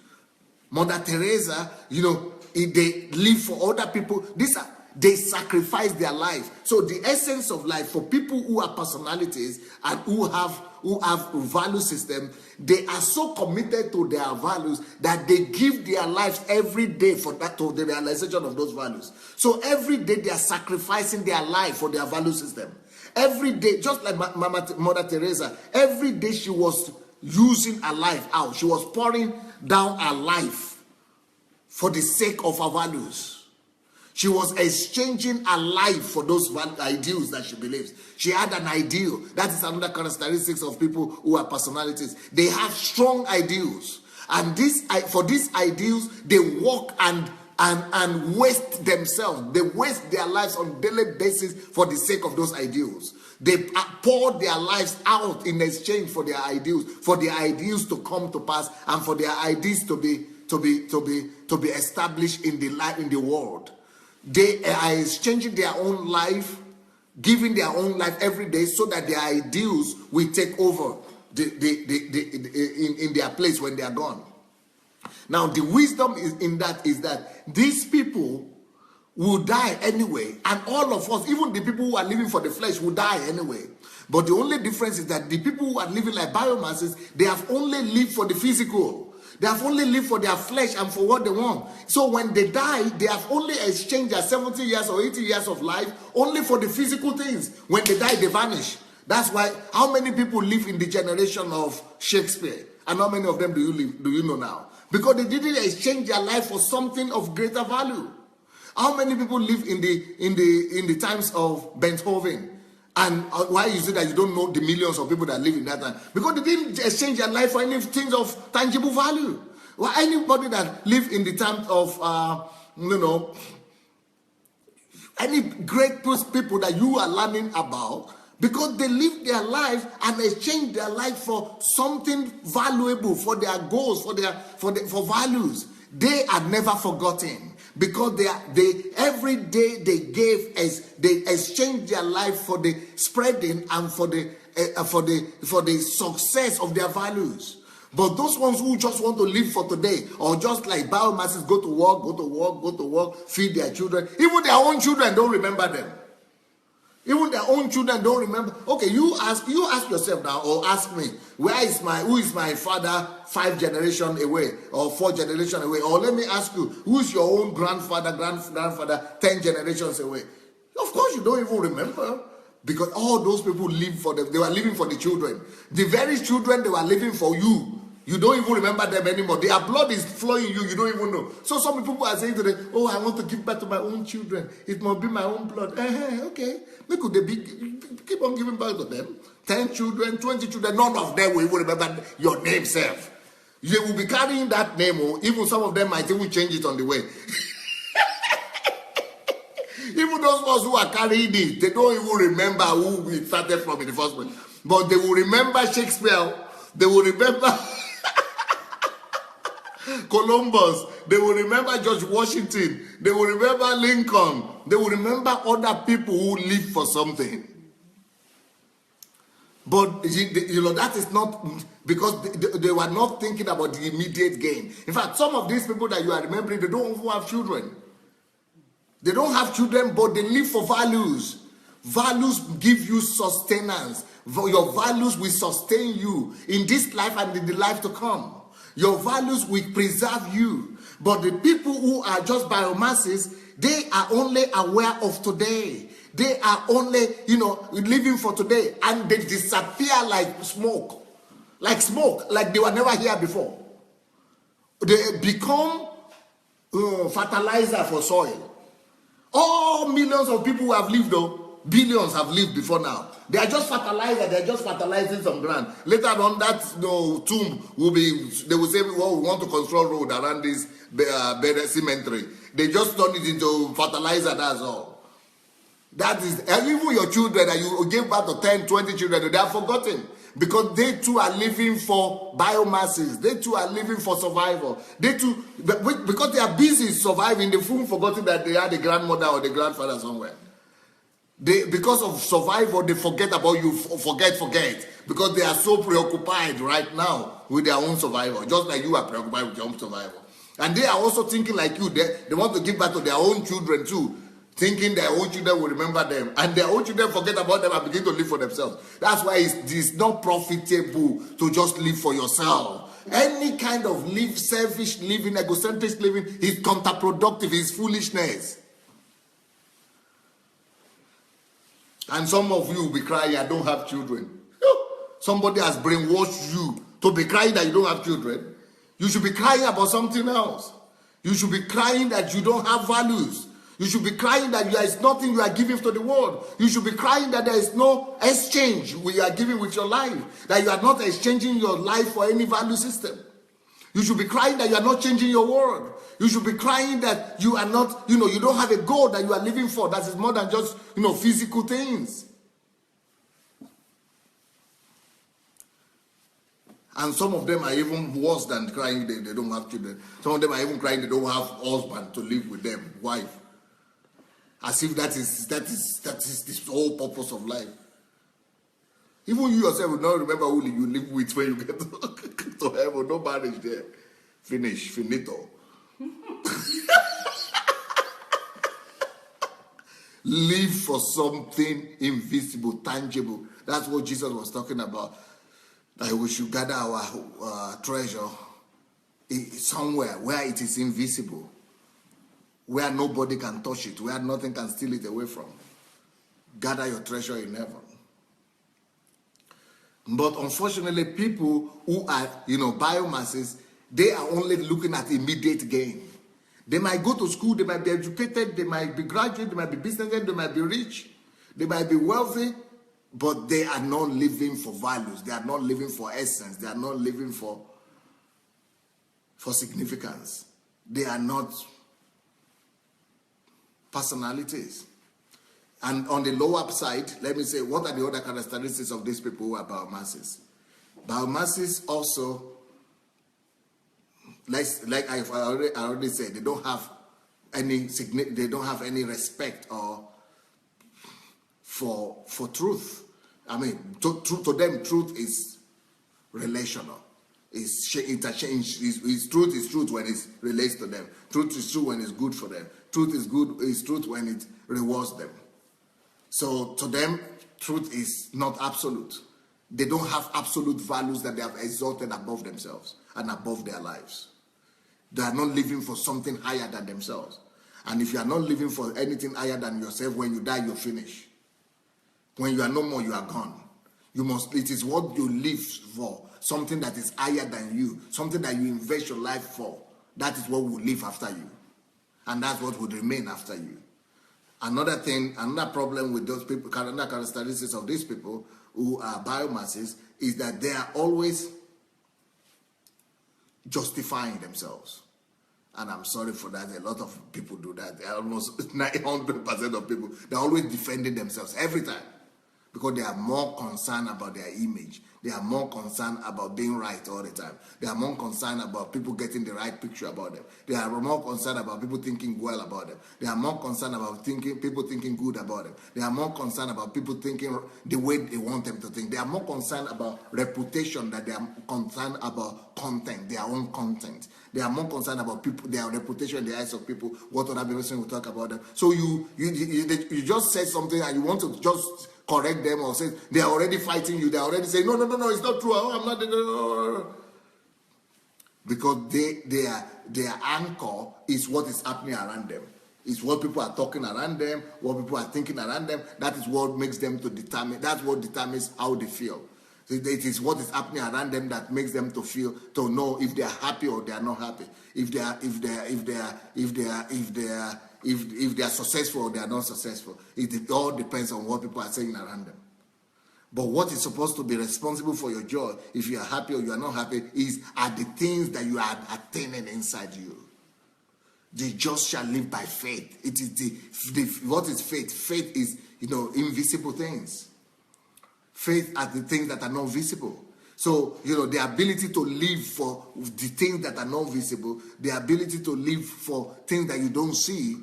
Mother Teresa, they live for other people. They sacrifice their life. So the essence of life for people who are personalities and who have value system, they are so committed to their values that they give their lives every day to the realization of those values. So every day they are sacrificing their life for their value system. Every day, just like Mother Teresa, every day she was using her life out. She was pouring down her life for the sake of her values. She was exchanging her life for those ideals that she believes. She had an ideal. That is another characteristic of people who are personalities. They have strong ideals. And for these ideals, they work and waste themselves. They waste their lives on a daily basis for the sake of those ideals. They pour their lives out in exchange for their ideals to come to pass, and for their ideas to be established in the world. They are exchanging their own life, giving their own life every day, so that their ideals will take over in their place when they are gone. Now, the wisdom is that these people will die anyway, and all of us, even the people who are living for the flesh, will die anyway. But the only difference is that the people who are living like biomasses, they have only lived for the physical. They have only lived for their flesh and for what they want. So when they die, they have only exchanged their 70 years or 80 years of life only for the physical things. When they die, they vanish. That's why, how many people live in the generation of Shakespeare? And how many of them do you know now? Because they didn't exchange their life for something of greater value. How many people live in the times of Beethoven? And why is it that you don't know the millions of people that live in that time? Because they didn't exchange their life for anything of tangible value. Well, anybody that live in the times of, any great people that you are learning about, because they live their life and exchange their life for something valuable, for their goals, for values. They are never forgotten. Because they every day they exchange their life for the spreading and for the success of their values. But those ones who just want to live for today, or just like biomasses, go to work, feed their children, even their own children don't remember them. Even their own children don't remember. Okay, you ask yourself now, or ask me, who is my father 5 generations away, or 4 generations away? Or let me ask you, who's your own grandfather 10 generations away? Of course you don't even remember, because all those people they were living for the children. The very children they were living for you. You don't even remember them anymore. Their blood is flowing you. You don't even know. So some people are saying today, "Oh, I want to give back to my own children. It must be my own blood." Okay, keep on giving back to them. 10 children, 20 children. None of them will even remember your name, self. They will be carrying that name, or even some of them might even change it on the way. Even those ones who are carrying it, they don't even remember who we started from in the first place. But they will remember Shakespeare. They will remember Columbus. They will remember George Washington. They will remember Lincoln. They will remember other people who lived for something. But that is not because they were not thinking about the immediate gain. In fact, some of these people that you are remembering, they don't even have children. They don't have children, but they live for values. Values give you sustenance. Your values will sustain you in this life and in the life to come. Your values will preserve you. But the people who are just biomasses, they are only aware of today. They are only, living for today. And they disappear like smoke. Like they were never here before. They become fertilizer for soil. All millions of people who have lived, though, billions have lived before now. They are just fertilizer. They are just fertilizing some ground. Later on, that tomb will be. They will say, "Well, we want to construct road around this burial cemetery." They just turn it into fertilizer. That's all. That is, and even your children that you gave birth to 10, 20 children, they are forgotten. Because they too are living for biomasses. They too are living for survival. They too, because they are busy surviving, they've forgotten that they had a grandmother or the grandfather somewhere. Because of survival, they forget about you. Forget. Because they are so preoccupied right now with their own survival. Just like you are preoccupied with your own survival. And they are also thinking like you. They want to give back to their own children too. Thinking their own children will remember them, and their own children forget about them and begin to live for themselves. That's why it's not profitable to just live for yourself. Any kind of selfish living, egocentric living is counterproductive, is foolishness. And some of you will be crying, "I don't have children." Somebody has brainwashed you to be crying that you don't have children. You should be crying about something else. You should be crying that you don't have values. You should be crying that there is nothing you are giving to the world. You should be crying that there is no exchange you are giving with your life. That you are not exchanging your life for any value system. You should be crying that you are not changing your world. You should be crying that you are not, you don't have a goal that you are living for. That is more than just, physical things. And some of them are even worse than crying they don't have children. Some of them are even crying they don't have husband to live with them, wife. As if that is the whole purpose of life. Even you yourself will not remember who you live with when you get to heaven. No marriage there. Finito. Live for something invisible, tangible. That's what Jesus was talking about. That we should gather our treasure somewhere where it is invisible. Where nobody can touch it, where nothing can steal it away from. Gather your treasure in heaven. But unfortunately, people who are, biomasses, they are only looking at immediate gain. They might go to school, they might be educated, they might be graduate, they might be businessmen, they might be rich, they might be wealthy, but they are not living for values. They are not living for essence. They are not living for significance. They are not personalities. And on the lower side, let me say, what are the other characteristics of these people who are biomasses? Biomasses also, like I already said, they don't have any respect or for truth. I mean, to them, truth is relational. It's interchange. Truth is truth when it relates to them. Truth is true when it's good for them. Truth is truth when it rewards them. So to them, truth is not absolute. They don't have absolute values that they have exalted above themselves and above their lives. They are not living for something higher than themselves. And if you are not living for anything higher than yourself, when you die, you're finished. When you are no more, you are gone. It is what you live for, something that is higher than you, something that you invest your life for. That is what will live after you. And that's what would remain after you. Another problem with those people, another characteristics of these people who are biomasses is that they are always justifying themselves. And I'm sorry for that. A lot of people do that. Almost 900% of people, they're always defending themselves every time. Because they are more concerned about their image. They are more concerned about being right all the time. They are more concerned about people getting the right picture about them. They are more concerned about people thinking well about them. They are more concerned about people thinking good about them. They are more concerned about people thinking the way they want them to think. They are more concerned about reputation than they are concerned about content, their own content. They are more concerned about people, their reputation in the eyes of people, what other people will talk about them. So you just said something and you want to just correct them or say they are already fighting you. They are already saying, no, it's not true. I'm not. No. Because their anchor is what is happening around them. It's what people are talking around them, what people are thinking around them. That is what makes them to determine. That's what determines how they feel. So it is what is happening around them that makes them to feel, to know if they are happy or they are not happy. If they are successful or they are not successful. It all depends on what people are saying around them. But what is supposed to be responsible for your joy, if you are happy or you are not happy, are the things that you are attaining inside you. The just shall live by faith. It is what is faith? Faith is, invisible things. Faith are the things that are not visible. So, the ability to live for the things that are not visible, the ability to live for things that you don't see,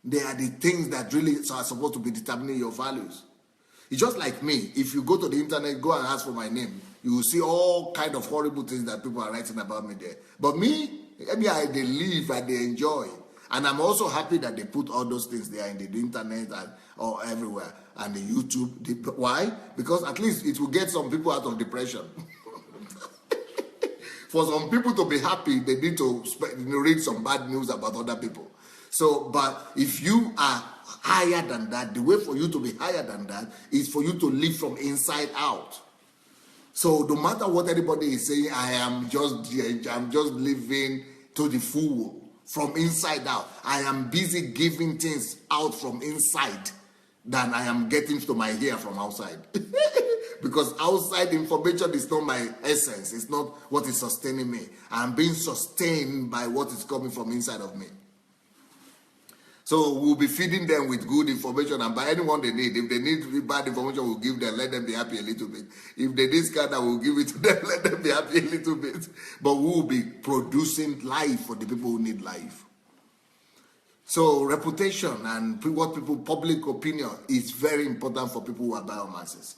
they are the things that really are supposed to be determining your values. It's just like me. If you go to the internet, go and ask for my name, you will see all kind of horrible things that people are writing about me there. But me, they live and they enjoy. And I'm also happy that they put all those things there in the internet or everywhere and the YouTube. Why? Because at least it will get some people out of depression. For some people to be happy, they need to read some bad news about other people. So, but if you are higher than that, the way for you to be higher than that is for you to live from inside out. So no matter what anybody is saying, I'm just living to the full. From inside out. I am busy giving things out from inside than I am getting to my ear from outside. Because outside information is not my essence. It's not what is sustaining me. I'm being sustained by what is coming from inside of me. So we'll be feeding them with good information and by anyone they need. If they need bad information, we'll give them, let them be happy a little bit. If they need scandal, we'll give it to them, let them be happy a little bit. But we'll be producing life for the people who need life. So reputation and public opinion is very important for people who are biomasses.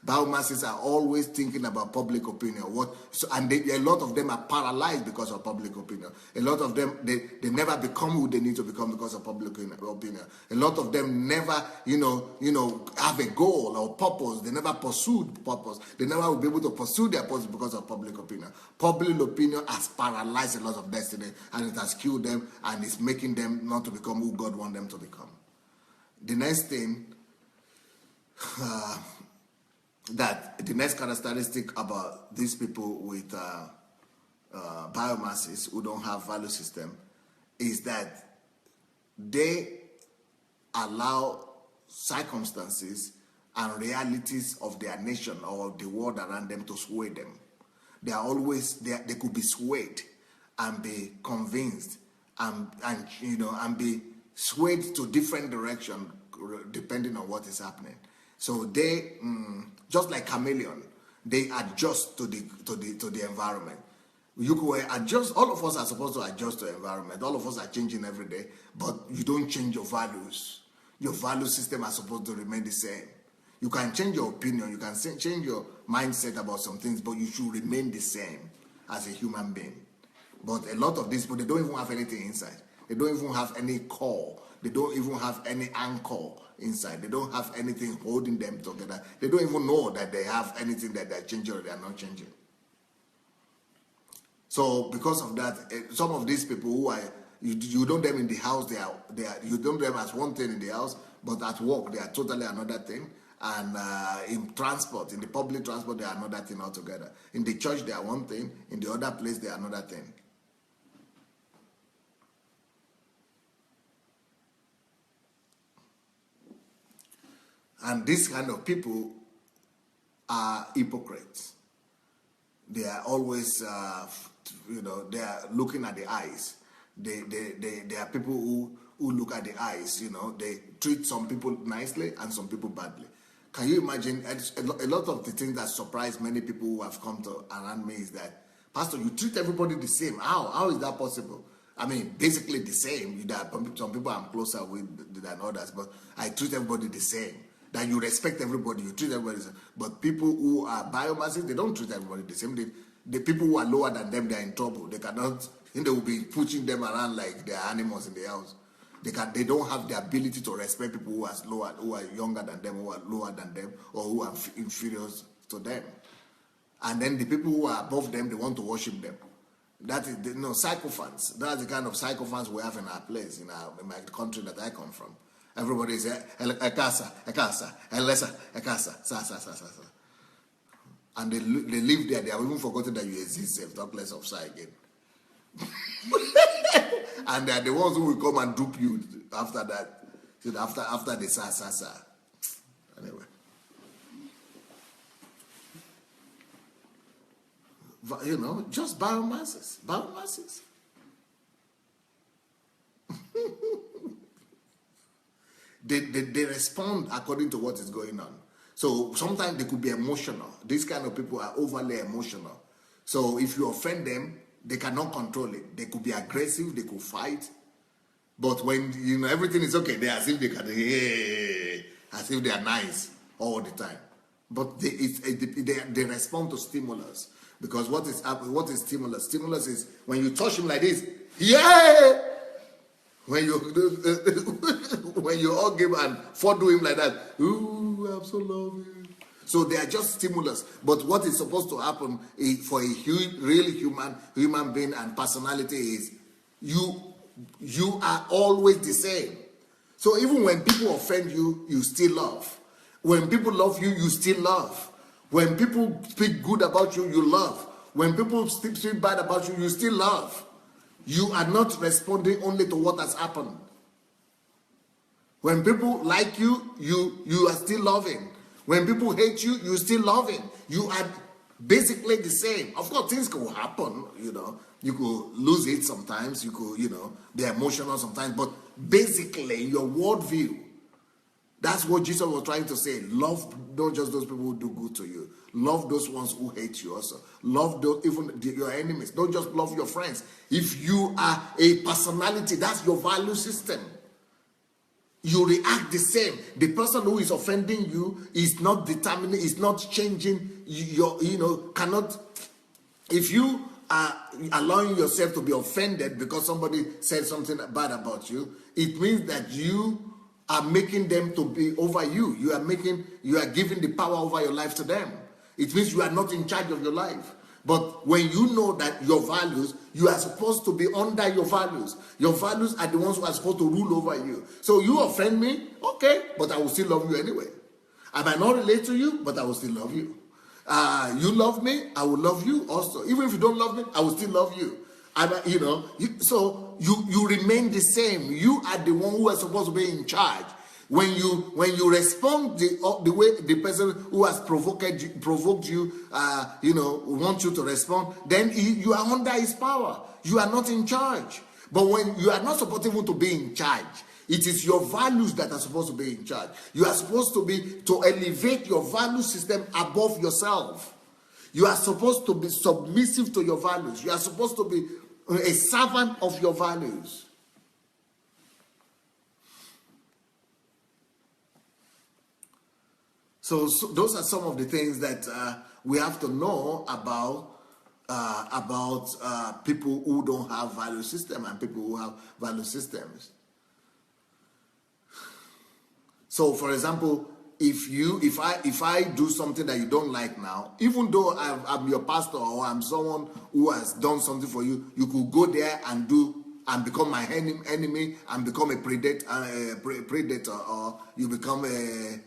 Biomasses are always thinking about public opinion. A lot of them are paralyzed because of public opinion. A lot of them, they never become who they need to become because of public opinion. A lot of them never, have a goal or purpose. They never pursued purpose. They never will be able to pursue their purpose because of public opinion. Public opinion has paralyzed a lot of destiny and it has killed them and it's making them not to become who God wants them to become. The next thing, that the next characteristic about these people with biomasses who don't have value system is that they allow circumstances and realities of their nation or the world around them to sway them. They are always they could be swayed and be convinced and be swayed to different direction depending on what is happening. So they, just like chameleon, they adjust to the environment. You could adjust. All of us are supposed to adjust to the environment. All of us are changing every day, but you don't change your values. Your value system are supposed to remain the same. You can change your opinion. You can change your mindset about some things, but you should remain the same as a human being. But a lot of these people, they don't even have anything inside. They don't even have any core. They don't even have any anchor inside. They don't have anything holding them together. They don't even know that they have anything that they're changing or they're not changing. So because of that, some of these people who are, you know them in the house, you know them as one thing in the house, but at work they are totally another thing. And in transport, in the public transport, they are another thing altogether. In the church, they are one thing. In the other place, they are another thing. And these kind of people are hypocrites. They are always, they are looking at the eyes. They are people who look at the eyes, They treat some people nicely and some people badly. Can you imagine? A lot of the things that surprise many people who have come to around me is that, Pastor, you treat everybody the same. How is that possible? I mean, basically the same. Some people I'm closer with than others, but I treat everybody the same. That you respect everybody, you treat everybody the same. But people who are biomasses, they don't treat everybody the same. The people who are lower than them, they are in trouble. They cannot, they will be pushing them around like they are animals in the house. They don't have the ability to respect people who are younger than them, who are lower than them, or who are inferior to them. And then the people who are above them, they want to worship them. That is, sycophants. That's the kind of sycophants we have in our place, in my country that I come from. Everybody is ekasa, elesa, ekasa, sa. And they live there. They have even forgotten that you exist. Talk less of Sa again. And they are the ones who will come and dupe you after that. After the sa. Anyway. Just biomasses. They respond according to what is going on. So sometimes they could be emotional. These kind of people are overly emotional. So if you offend them, they cannot control it. They could be aggressive, they could fight. But when everything is okay, they as if they can, as if they are nice all the time. But they respond to stimulus. Because what is stimulus? Stimulus is when you touch him like this, yeah. When you hug him and fondle him like that, ooh, I'm so loving. So they are just stimulus. But what is supposed to happen for a real human being and personality is you are always the same. So even when people offend you, you still love. When people love you, you still love. When people speak good about you, you love. When people speak bad about you, you still love. You are not responding only to what has happened. When people like you, you are still loving. When people hate you, you're still loving. You are basically the same. Of course, things can happen, You could lose it sometimes. You could, be emotional sometimes. But basically, in your worldview, that's what Jesus was trying to say. Love not just those people who do good to you. Love those ones who hate you also. Love even your enemies. Don't just love your friends. If you are a personality, that's your value system. You react the same. The person who is offending you is not determining, is not changing cannot. If you are allowing yourself to be offended because somebody said something bad about you, it means that you are making them to be over you. You are giving the power over your life to them. It means you are not in charge of your life. But when you know that your values, you are supposed to be under your values. Your values are the ones who are supposed to rule over you. So you offend me, okay, but I will still love you anyway. I might not relate to you, but I will still love you. You love me, I will love you also. Even if you don't love me, I will still love you. So you remain the same. You are the one who is supposed to be in charge. When you respond the way the person who has provoked you, wants you to respond, then you are under his power. You are not in charge. But when you are not supposed even to be in charge, it is your values that are supposed to be in charge. You are supposed to elevate your value system above yourself. You are supposed to be submissive to your values. You are supposed to be a servant of your values. So those are some of the things that we have to know about people who don't have value system and people who have value systems. So, for example, if I do something that you don't like now, even though I'm your pastor or I'm someone who has done something for you, you could go there and become my enemy and become a predator, or you become a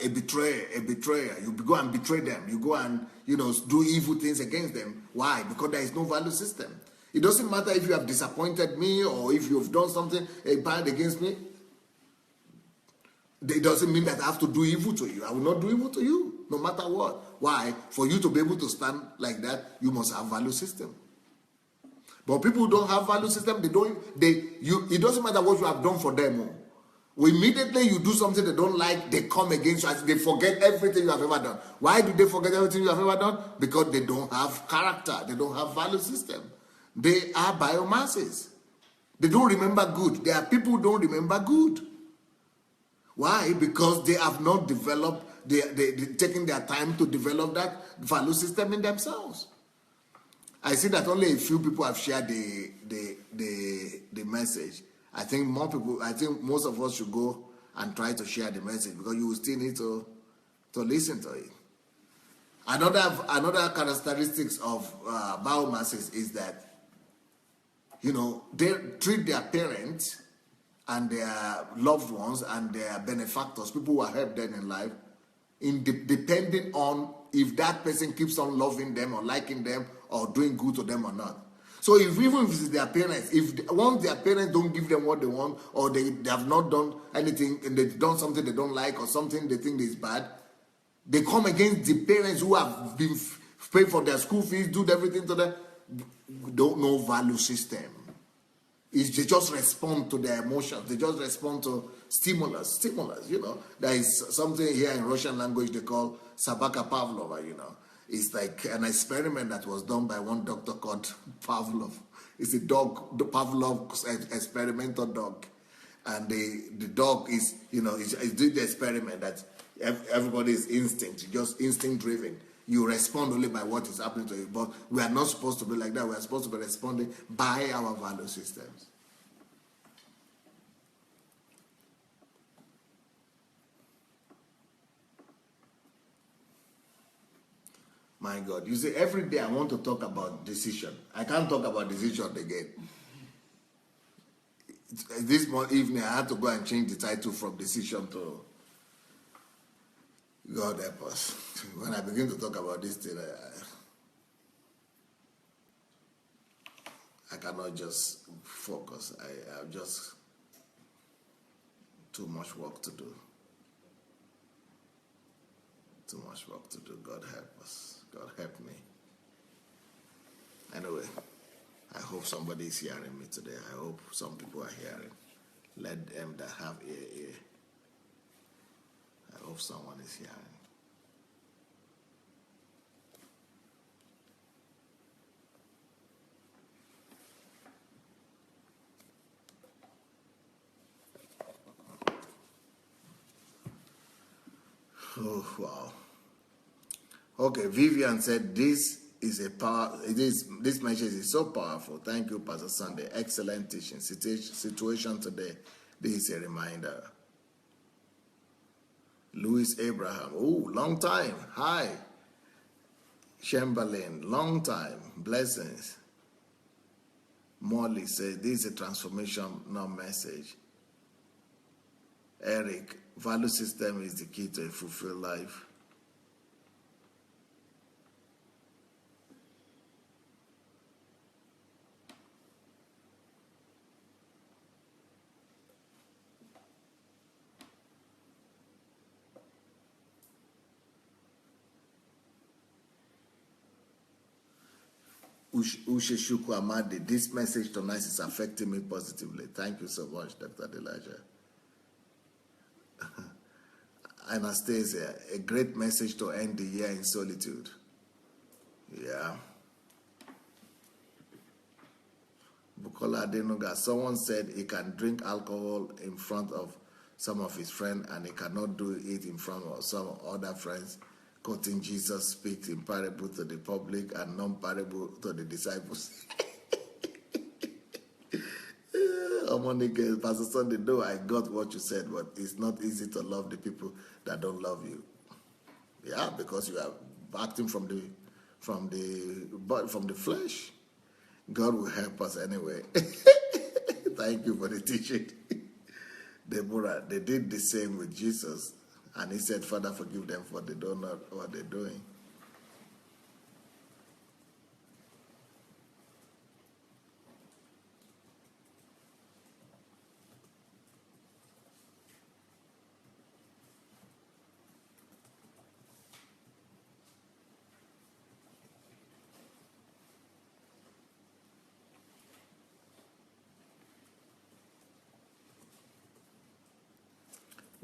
betrayer. You go and betray them. You go and do evil things against them. Why? Because there is no value system. It doesn't matter if you have disappointed me or if you have done something bad against me. It doesn't mean that I have to do evil to you. I will not do evil to you, no matter what. Why? For you to be able to stand like that, you must have value system. But people who don't have value system, it doesn't matter what you have done for them. Immediately you do something they don't like, they come against you. They forget everything you have ever done. Why do they forget everything you have ever done? Because they don't have character. They don't have value system. They are biomasses. They don't remember good. There are people who don't remember good. Why? Because they have not developed, they taking their time to develop that value system in themselves. I see that only a few people have shared the message. I think most of us should go and try to share the message, because you will still need to listen to it. Another characteristics of biomasses is that, they treat their parents and their loved ones and their benefactors, people who have helped them in life, depending on if that person keeps on loving them or liking them or doing good to them or not. So even if it's their parents, once their parents don't give them what they want, or they have not done anything and they've done something they don't like or something they think is bad, they come against the parents who have been paid for their school fees, do everything to them. Don't know value system. They just respond to their emotions. They just respond to stimulus. There is something here in Russian language they call Sabaka Pavlova, It's like an experiment that was done by one doctor called Pavlov. It's a dog, the Pavlov's experimental dog. And the dog is, it's doing the experiment that everybody is just instinct driven. You respond only by what is happening to you. But we are not supposed to be like that. We are supposed to be responding by our value systems. My God. You see, every day I want to talk about decision. I can't talk about decision again. This evening I had to go and change the title from decision to God help us. When I begin to talk about this thing, I cannot just focus. I have just too much work to do. Too much work to do. God help us. God help me. Anyway, I hope somebody is hearing me today. I hope some people are hearing. Let them that have ear. I hope someone is hearing. Oh, wow. Okay, Vivian said this message is so powerful. Thank you, Pastor Sunday. Excellent teaching. Situation today. This is a reminder. Louis Abraham. Oh, long time. Hi. Chamberlain. Long time. Blessings. Molly said this is a transformational message. Eric. Value system is the key to a fulfilled life. Usheshuku Amadi, this message tonight is affecting me positively. Thank you so much, Dr. Adelaja. Anastasia, a great message to end the year in solitude. Yeah. Bukola Adenuga, someone said he can drink alcohol in front of some of his friends and he cannot do it in front of some other friends, quoting Jesus speaks in parable to the public and non-parable to the disciples. Pastor Sunday, no, I got what you said, but it's not easy to love the people that don't love you. Yeah, because you are acting from the flesh. God will help us anyway. Thank you for the teaching. Deborah, they did the same with Jesus, and he said, Father, forgive them for they don't know what they're doing.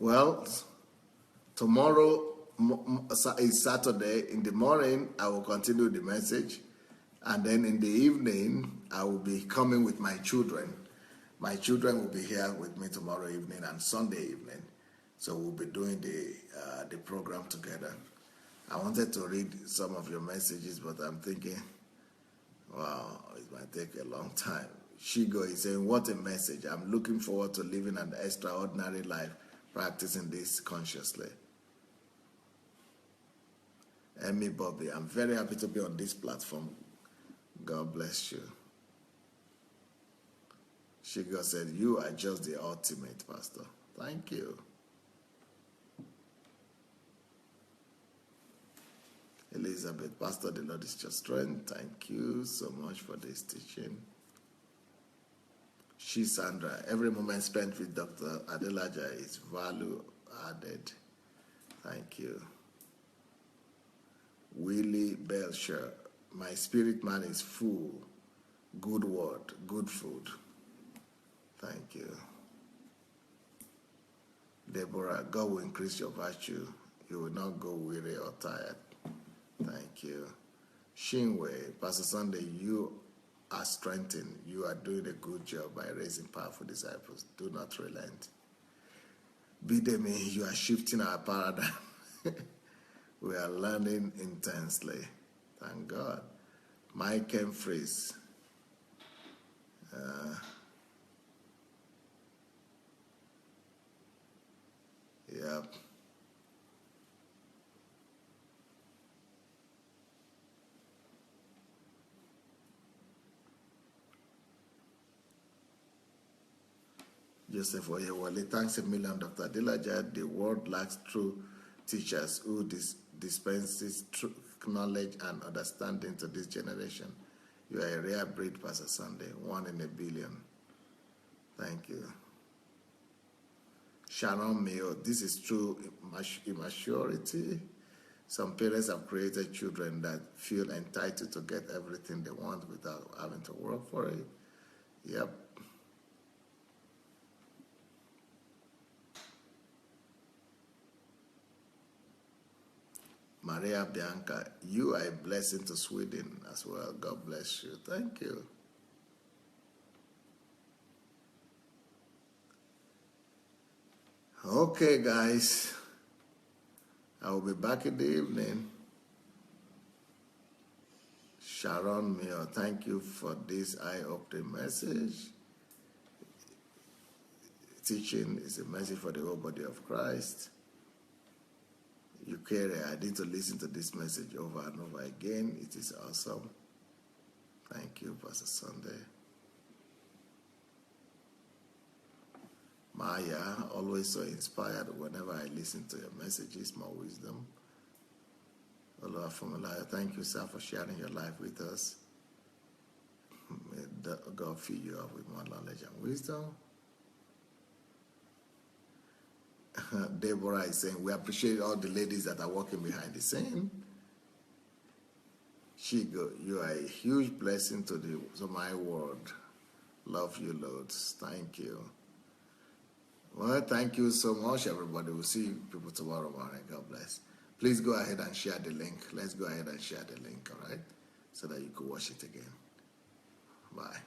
Well, tomorrow is Saturday. In the morning, I will continue the message. And then in the evening, I will be coming with my children. My children will be here with me tomorrow evening and Sunday evening. So we'll be doing the program together. I wanted to read some of your messages, but I'm thinking, wow, it might take a long time. Shigo is saying, what a message. I'm looking forward to living an extraordinary life, practicing this consciously. Emmy Bobby, I'm very happy to be on this platform. God bless you. Shigo said, you are just the ultimate, Pastor. Thank you. Elizabeth, Pastor, the Lord is your strength. Thank you so much for this teaching. Sandra, every moment spent with Dr. Adelaja is value added. Thank you. Willie Belcher, my spirit man is full. Good word, good food. Thank you. Deborah, God will increase your virtue. You will not go weary or tired. Thank you. Shinwei, Pastor Sunday, you are strengthened. You are doing a good job by raising powerful disciples. Do not relent. Bidemi, you are shifting our paradigm. We are learning intensely. Thank God. Mike Humphreys. Yep. Joseph Oyewale, thanks a million, Dr. Adelaja. The world lacks true teachers who dispenses true knowledge and understanding to this generation. You are a rare breed, Pastor Sunday, 1 in a billion. Thank you. Sharon Mayo, this is true immaturity. Some parents have created children that feel entitled to get everything they want without having to work for it. Yep. Maria Bianca, you are a blessing to Sweden as well. God bless you. Thank you. Okay, guys. I will be back in the evening. Sharon Mio, thank you for this eye-opening message. Teaching is a message for the whole body of Christ. Ukere, I need to listen to this message over and over again. It is awesome. Thank you, Pastor Sunday. Maya, always so inspired whenever I listen to your messages, more wisdom. Olua, thank you, sir, for sharing your life with us. May God fill you up with more knowledge and wisdom. Deborah is saying, we appreciate all the ladies that are working behind the scene. Shigo, you are a huge blessing to my world. Love you loads. Thank you. Well, thank you so much, everybody. We'll see people tomorrow morning. God bless. Please go ahead and share the link. Let's go ahead and share the link, all right? So that you can watch it again. Bye.